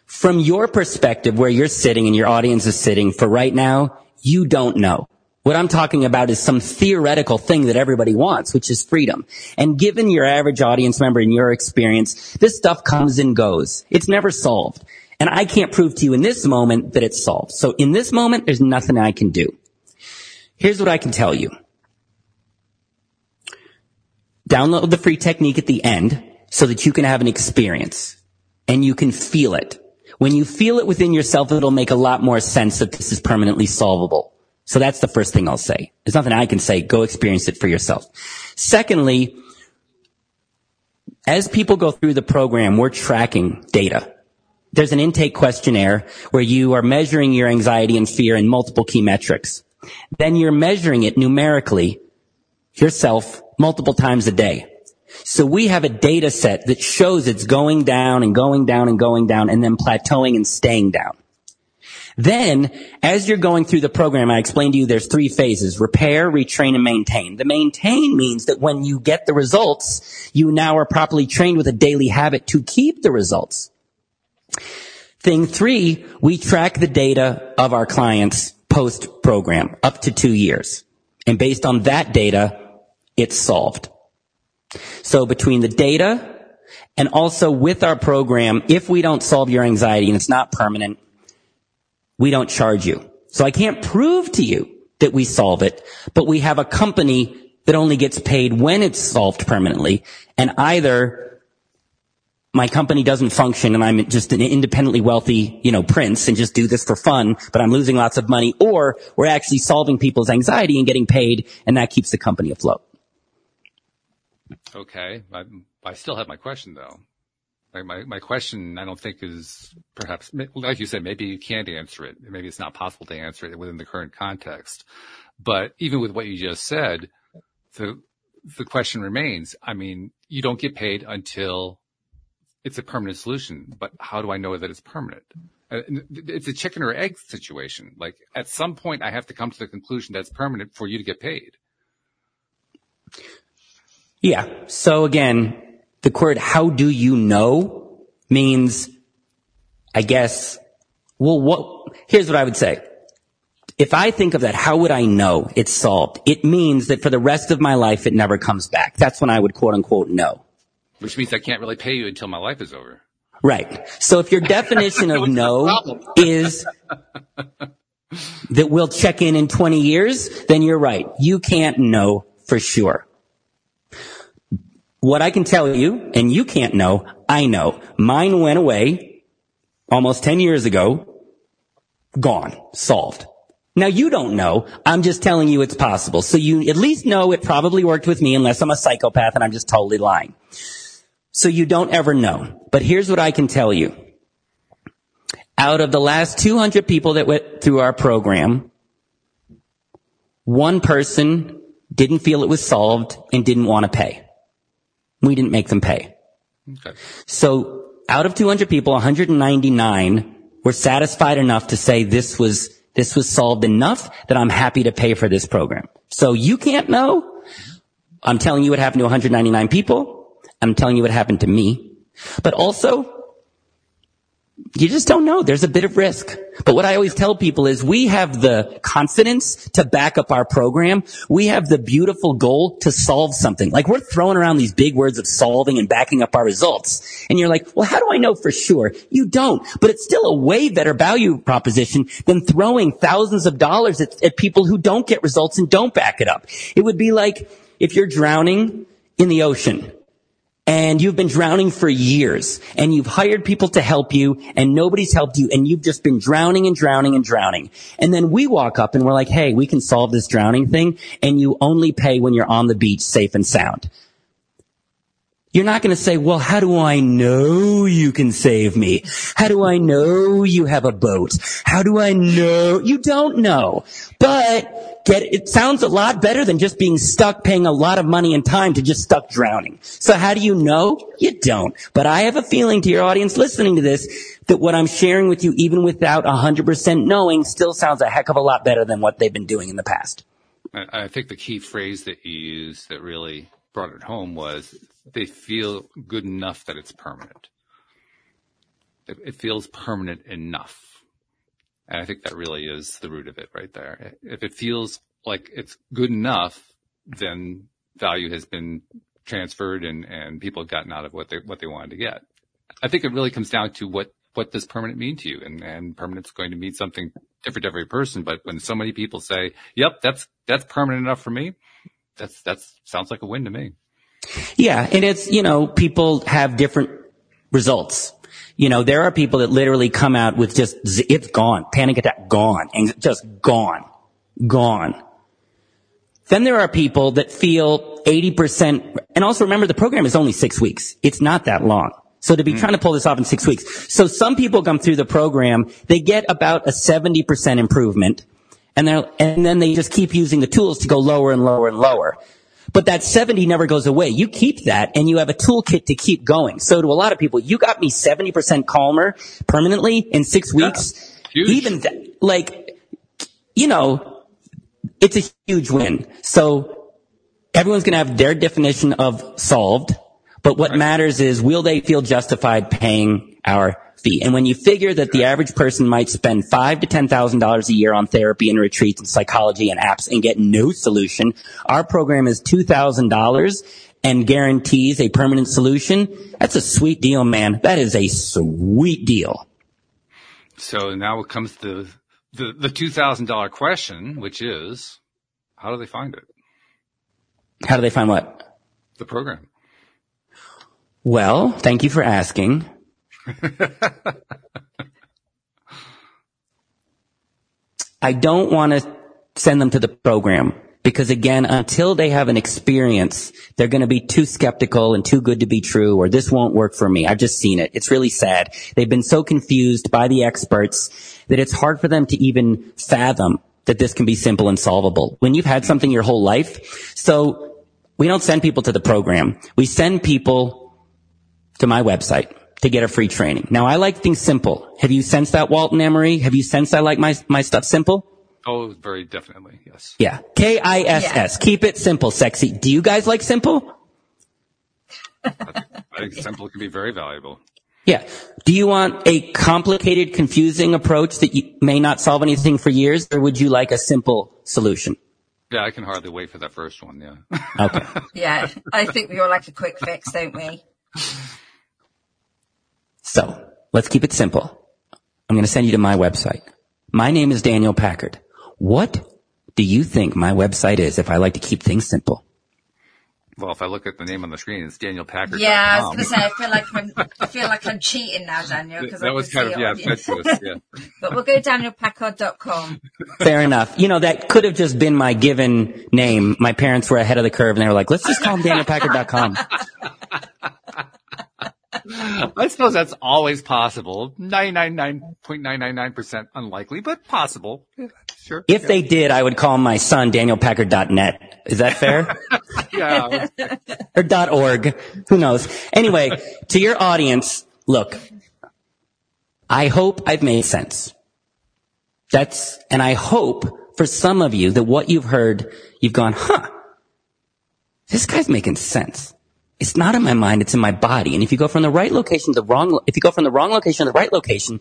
From your perspective, where you're sitting and your audience is sitting for right now, you don't know. What I'm talking about is some theoretical thing that everybody wants, which is freedom. And given your average audience member and your experience, this stuff comes and goes. It's never solved. And I can't prove to you in this moment that it's solved. So in this moment, there's nothing I can do. Here's what I can tell you. Download the free technique at the end so that you can have an experience and you can feel it. When you feel it within yourself, it'll make a lot more sense that this is permanently solvable. So that's the first thing I'll say. There's nothing I can say. Go experience it for yourself. Secondly, as people go through the program, we're tracking data. There's an intake questionnaire where you are measuring your anxiety and fear in multiple key metrics. Then you're measuring it numerically yourself multiple times a day. So we have a data set that shows it's going down and going down and going down and then plateauing and staying down. Then, as you're going through the program, I explained to you there's 3 phases: repair, retrain, and maintain. The maintain means that when you get the results, you now are properly trained with a daily habit to keep the results. Thing 3, we track the data of our clients post-program up to 2 years. And based on that data, it's solved. So between the data and also with our program, if we don't solve your anxiety and it's not permanent, we don't charge you. So I can't prove to you that we solve it, but we have a company that only gets paid when it's solved permanently. And either my company doesn't function and I'm just an independently wealthy, prince and just do this for fun, but I'm losing lots of money, or we're actually solving people's anxiety and getting paid, and that keeps the company afloat. Okay. I still have my question though. My question, I don't think is perhaps, like you said, maybe you can't answer it. Maybe it's not possible to answer it within the current context. But even with what you just said, the question remains. I mean, you don't get paid until it's a permanent solution, but how do I know that it's permanent? It's a chicken or egg situation. Like at some point I have to come to the conclusion that it's permanent for you to get paid. Yeah. So again, the word "how do you know" means, I guess, here's what I would say. If I think of that, how would I know it's solved? It means that for the rest of my life, it never comes back. That's when I would quote unquote know. Which means I can't really pay you until my life is over. Right. So if your definition of no is that we'll check in 20 years, then you're right. You can't know for sure. What I can tell you, and you can't know, I know. Mine went away almost 10 years ago. Gone. Solved. Now you don't know. I'm just telling you it's possible. So you at least know it probably worked with me, unless I'm a psychopath and I'm just totally lying. So you don't ever know. But here's what I can tell you. Out of the last 200 people that went through our program, one person didn't feel it was solved and didn't want to pay. We didn't make them pay. Okay. So out of 200 people, 199 were satisfied enough to say this was solved enough that I'm happy to pay for this program. So you can't know. I'm telling you what happened to 199 people. I'm telling you what happened to me. But also, you just don't know. There's a bit of risk. But what I always tell people is we have the confidence to back up our program. We have the beautiful goal to solve something. Like, we're throwing around these big words of solving and backing up our results. And you're like, well, how do I know for sure? You don't. But it's still a way better value proposition than throwing thousands of dollars at people who don't get results and don't back it up. It would be like if you're drowning in the ocean, and you've been drowning for years, and you've hired people to help you, and nobody's helped you, and you've just been drowning and drowning and drowning. And then we walk up and we're like, hey, we can solve this drowning thing, and you only pay when you're on the beach safe and sound. You're not going to say, well, how do I know you can save me? How do I know you have a boat? How do I know? You don't know. But it sounds a lot better than just being stuck paying a lot of money and time to just stuck drowning. So how do you know? You don't. But I have a feeling to your audience listening to this that what I'm sharing with you, even without 100% knowing, still sounds a heck of a lot better than what they've been doing in the past. I think the key phrase that you used that really brought it home was they feel good enough that it's permanent. It feels permanent enough. And I think that really is the root of it right there. If it feels like it's good enough, then value has been transferred and people have gotten out of what they wanted to get. I think it really comes down to what does permanent mean to you? And permanent's going to mean something different to every person. But when so many people say, yep, that's permanent enough for me, that sounds like a win to me. Yeah. And it's, people have different results. There are people that literally come out with just, it's gone, panic attack, gone, and just gone. Then there are people that feel 80%, and also remember the program is only 6 weeks. It's not that long. So to be trying to pull this off in 6 weeks. So some people come through the program, they get about a 70% improvement, and then they just keep using the tools to go lower and lower and lower. But that 70 never goes away. You keep that and you have a toolkit to keep going. So to a lot of people, you got me 70% calmer permanently in 6 weeks. Yeah, even it's a huge win. So everyone's going to have their definition of solved. But what matters is, will they feel justified paying our fee. And when you figure that the average person might spend $5,000 to $10,000 a year on therapy and retreats and psychology and apps and get no solution, our program is $2,000 and guarantees a permanent solution. That's a sweet deal, man. That is a sweet deal. So now it comes to the $2,000 question, which is, how do they find it? How do they find what? The program. Well, thank you for asking. I don't want to send them to the program because, again, until they have an experience, they're going to be too skeptical and too good to be true, or this won't work for me. I've just seen it. It's really sad. They've been so confused by the experts that it's hard for them to even fathom that this can be simple and solvable when you've had something your whole life. So we don't send people to the program. We send people to my website to get a free training. Now, I like things simple. Have you sensed that, Walt and Emery? Have you sensed I like my stuff simple? Oh, very definitely, yes. Yeah. KISS. Yeah. Keep it simple, sexy. Do you guys like simple? I think simple can be very valuable. Yeah. Do you want a complicated, confusing approach that you may not solve anything for years, or would you like a simple solution? Yeah, I can hardly wait for that first one, yeah. Okay. Yeah, I think we all like a quick fix, don't we? So, let's keep it simple. I'm going to send you to my website. My name is Daniel Packard. What do you think my website is if I like to keep things simple? Well, if I look at the name on the screen, it's Daniel Packard. Yeah, I was going to say, I feel like I'm cheating now, Daniel. Because that was kind of, yeah. But we'll go danielpackard.com. Fair enough. You know, that could have just been my given name. My parents were ahead of the curve and they were like, let's just call him danielpackard.com. I suppose that's always possible. 99.999% unlikely, but possible. Yeah, sure. If they did, I would call my son danielpackard.net. Is that fair? Yeah. Or .org. Who knows? Anyway, to your audience, look, I hope I've made sense. And I hope for some of you that what you've heard, you've gone, this guy's making sense. It's not in my mind, it's in my body. And if you go from the right location to the wrong, if you go from the wrong location to the right location,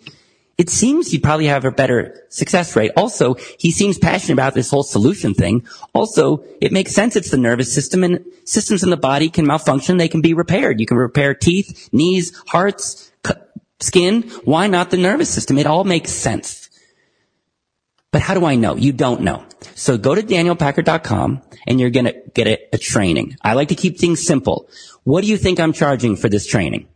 it seems you probably have a better success rate. Also, he seems passionate about this whole solution thing. Also, it makes sense. It's the nervous system, and systems in the body can malfunction. They can be repaired. You can repair teeth, knees, hearts, skin. Why not the nervous system? It all makes sense. But how do I know? You don't know. So go to danielpackard.com and you're going to get a training. I like to keep things simple. What do you think I'm charging for this training?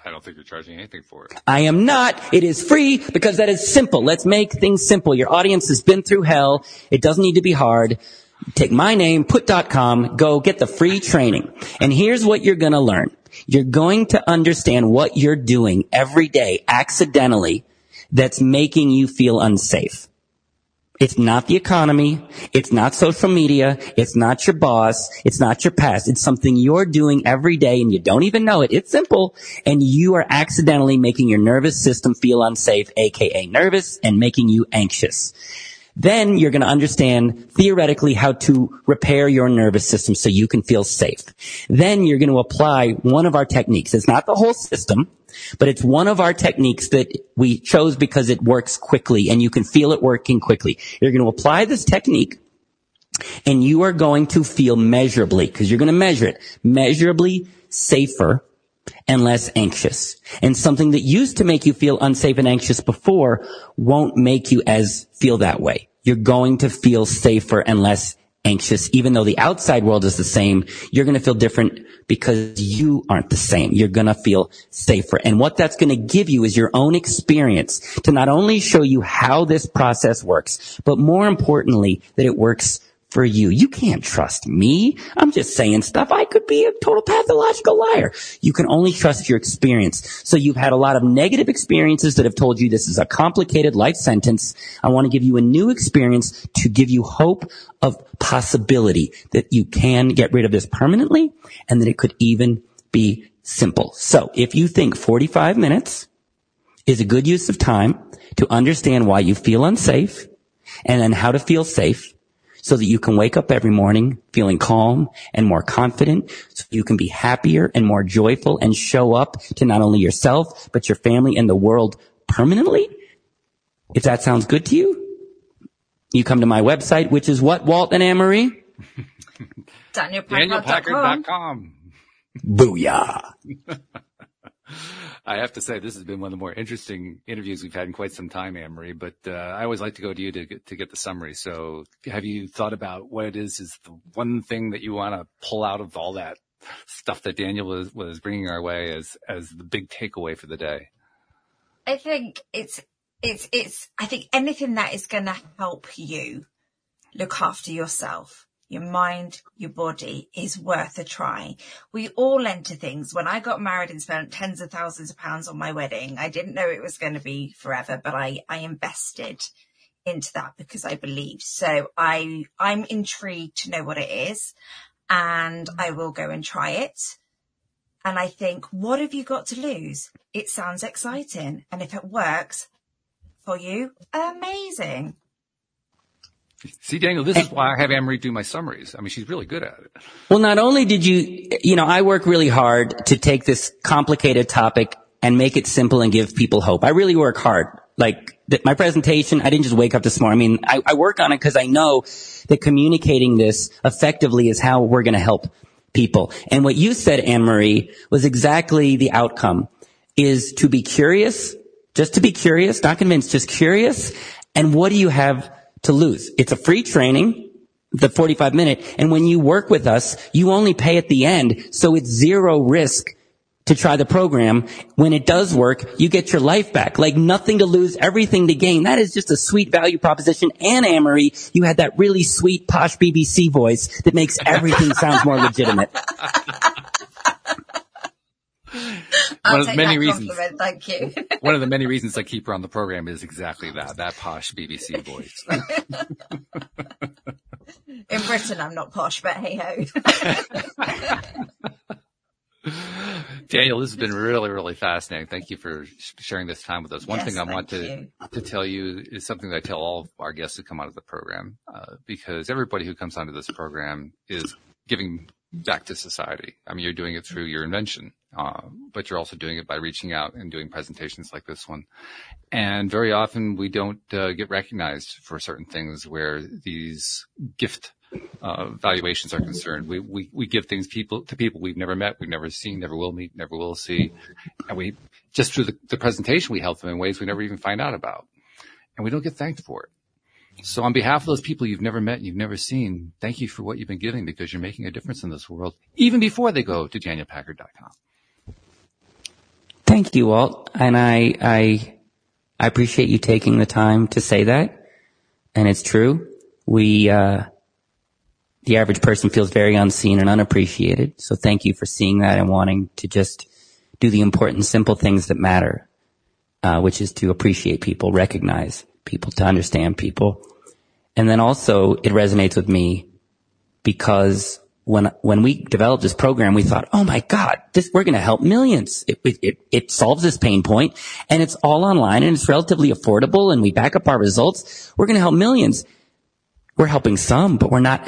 I don't think you're charging anything for it. I am not. It is free because that is simple. Let's make things simple. Your audience has been through hell. It doesn't need to be hard. Take my name, put.com, go get the free training. And here's what you're going to learn. You're going to understand what you're doing every day accidentally that's making you feel unsafe. It's not the economy. It's not social media. It's not your boss. It's not your past. It's something you're doing every day and you don't even know it. It's simple. And you are accidentally making your nervous system feel unsafe, aka nervous, and making you anxious. Then you're going to understand theoretically how to repair your nervous system so you can feel safe. Then you're going to apply one of our techniques. It's not the whole system, but it's one of our techniques that we chose because it works quickly and you can feel it working quickly. You're going to apply this technique and you are going to feel measurably, because you're going to measure it, measurably safer and less anxious. And something that used to make you feel unsafe and anxious before won't make you feel that way. You're going to feel safer and less anxious. Even though the outside world is the same, you're going to feel different because you aren't the same. You're going to feel safer. And what that's going to give you is your own experience to not only show you how this process works, but more importantly, that it works for you. You can't trust me. I'm just saying stuff. I could be a total pathological liar. You can only trust your experience. So you've had a lot of negative experiences that have told you this is a complicated life sentence. I want to give you a new experience to give you hope of possibility that you can get rid of this permanently and that it could even be simple. So if you think 45 minutes is a good use of time to understand why you feel unsafe and then how to feel safe, so that you can wake up every morning feeling calm and more confident, so you can be happier and more joyful and show up to not only yourself, but your family and the world permanently? If that sounds good to you, you come to my website, which is what, Walt and Anne-Marie? DanielPackard.com. Booyah. I have to say, this has been one of the more interesting interviews we've had in quite some time, Anne-Marie, but I always like to go to you to get the summary. So have you thought about what it is the one thing that you want to pull out of all that stuff that Daniel was bringing our way as the big takeaway for the day? I think I think anything that is going to help you look after yourself, your mind, your body, is worth a try. We all enter things. When I got married and spent tens of thousands of pounds on my wedding, I didn't know it was going to be forever, but I invested into that because I believed. So I'm intrigued to know what it is, and I will go and try it. And I think, what have you got to lose? It sounds exciting. And if it works for you, amazing. See, Daniel, this is why I have Anne-Marie do my summaries. I mean, she's really good at it. Well, not only did I work really hard to take this complicated topic and make it simple and give people hope. I really work hard. Like my presentation, I didn't just wake up this morning. I mean, I work on it because I know that communicating this effectively is how we're going to help people. And what you said, Anne-Marie, was exactly the outcome, is to be curious, just to be curious, not convinced, just curious. And what do you have to lose? It's a free training, the 45-minute. And when you work with us, you only pay at the end. So it's zero risk to try the program. When it does work, you get your life back. Like nothing to lose, everything to gain. That is just a sweet value proposition. And Anne-Marie, you had that really sweet posh BBC voice that makes everything sound more legitimate. I'll take that compliment, thank you. One of the many reasons I keep her on the program is exactly that posh BBC voice. In Britain, I'm not posh, but hey-ho. Daniel, this has been really, really fascinating. Thank you for sharing this time with us. One thing I want to tell you is something that I tell all of our guests who come out of the program, because everybody who comes onto this program is giving back to society. I mean, you're doing it through your invention, but you're also doing it by reaching out and doing presentations like this one. And very often we don't get recognized for certain things where these gift valuations are concerned. We give things to people we've never met, we've never seen, never will meet, never will see. And we just through the presentation, we help them in ways we never even find out about. And we don't get thanked for it. So on behalf of those people you've never met and you've never seen, thank you for what you've been giving, because you're making a difference in this world, even before they go to DanielPackard.com. Thank you, Walt. And I appreciate you taking the time to say that. And it's true. The average person feels very unseen and unappreciated. So thank you for seeing that and wanting to just do the important, simple things that matter, which is to appreciate people, recognize people, to understand people. And then also it resonates with me because when we developed this program, we thought, oh my God, we're going to help millions. It solves this pain point, and it's all online and it's relatively affordable, and we back up our results. We're going to help millions. We're helping some, but we're not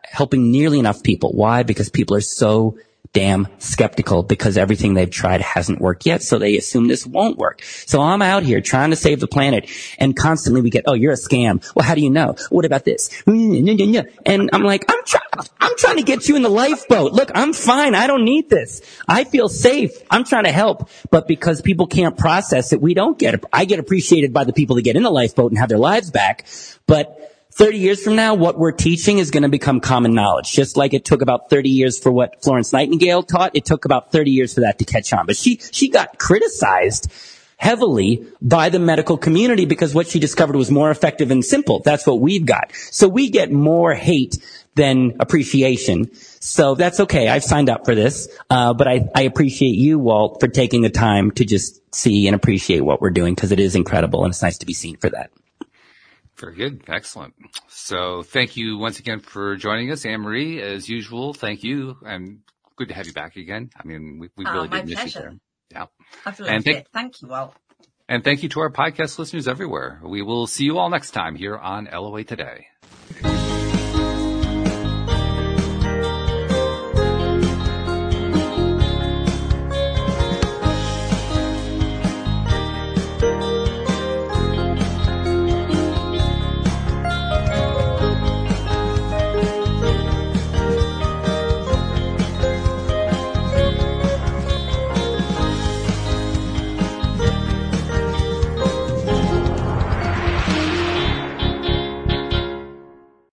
helping nearly enough people. Why? Because people are so damn skeptical, because everything they've tried hasn't worked yet. So they assume this won't work. So I'm out here trying to save the planet, and constantly we get, oh, you're a scam. Well, how do you know? What about this? And I'm like, I'm trying to get you in the lifeboat. Look, I'm fine. I don't need this. I feel safe. I'm trying to help. But because people can't process it, we don't get it. I get appreciated by the people that get in the lifeboat and have their lives back. But 30 years from now, what we're teaching is going to become common knowledge. Just like it took about 30 years for what Florence Nightingale taught, it took about 30 years for that to catch on. But she got criticized heavily by the medical community because what she discovered was more effective and simple. That's what we've got. So we get more hate than appreciation. So that's okay. I've signed up for this. But I appreciate you, Walt, for taking the time to just see and appreciate what we're doing, because it is incredible and it's nice to be seen for that. Very good. Excellent. So thank you once again for joining us, Anne-Marie. As usual, thank you. And good to have you back again. I mean, we really did miss you there. Yeah. I've loved it. Thank you, Walt. And thank you to our podcast listeners everywhere. We will see you all next time here on LOA Today.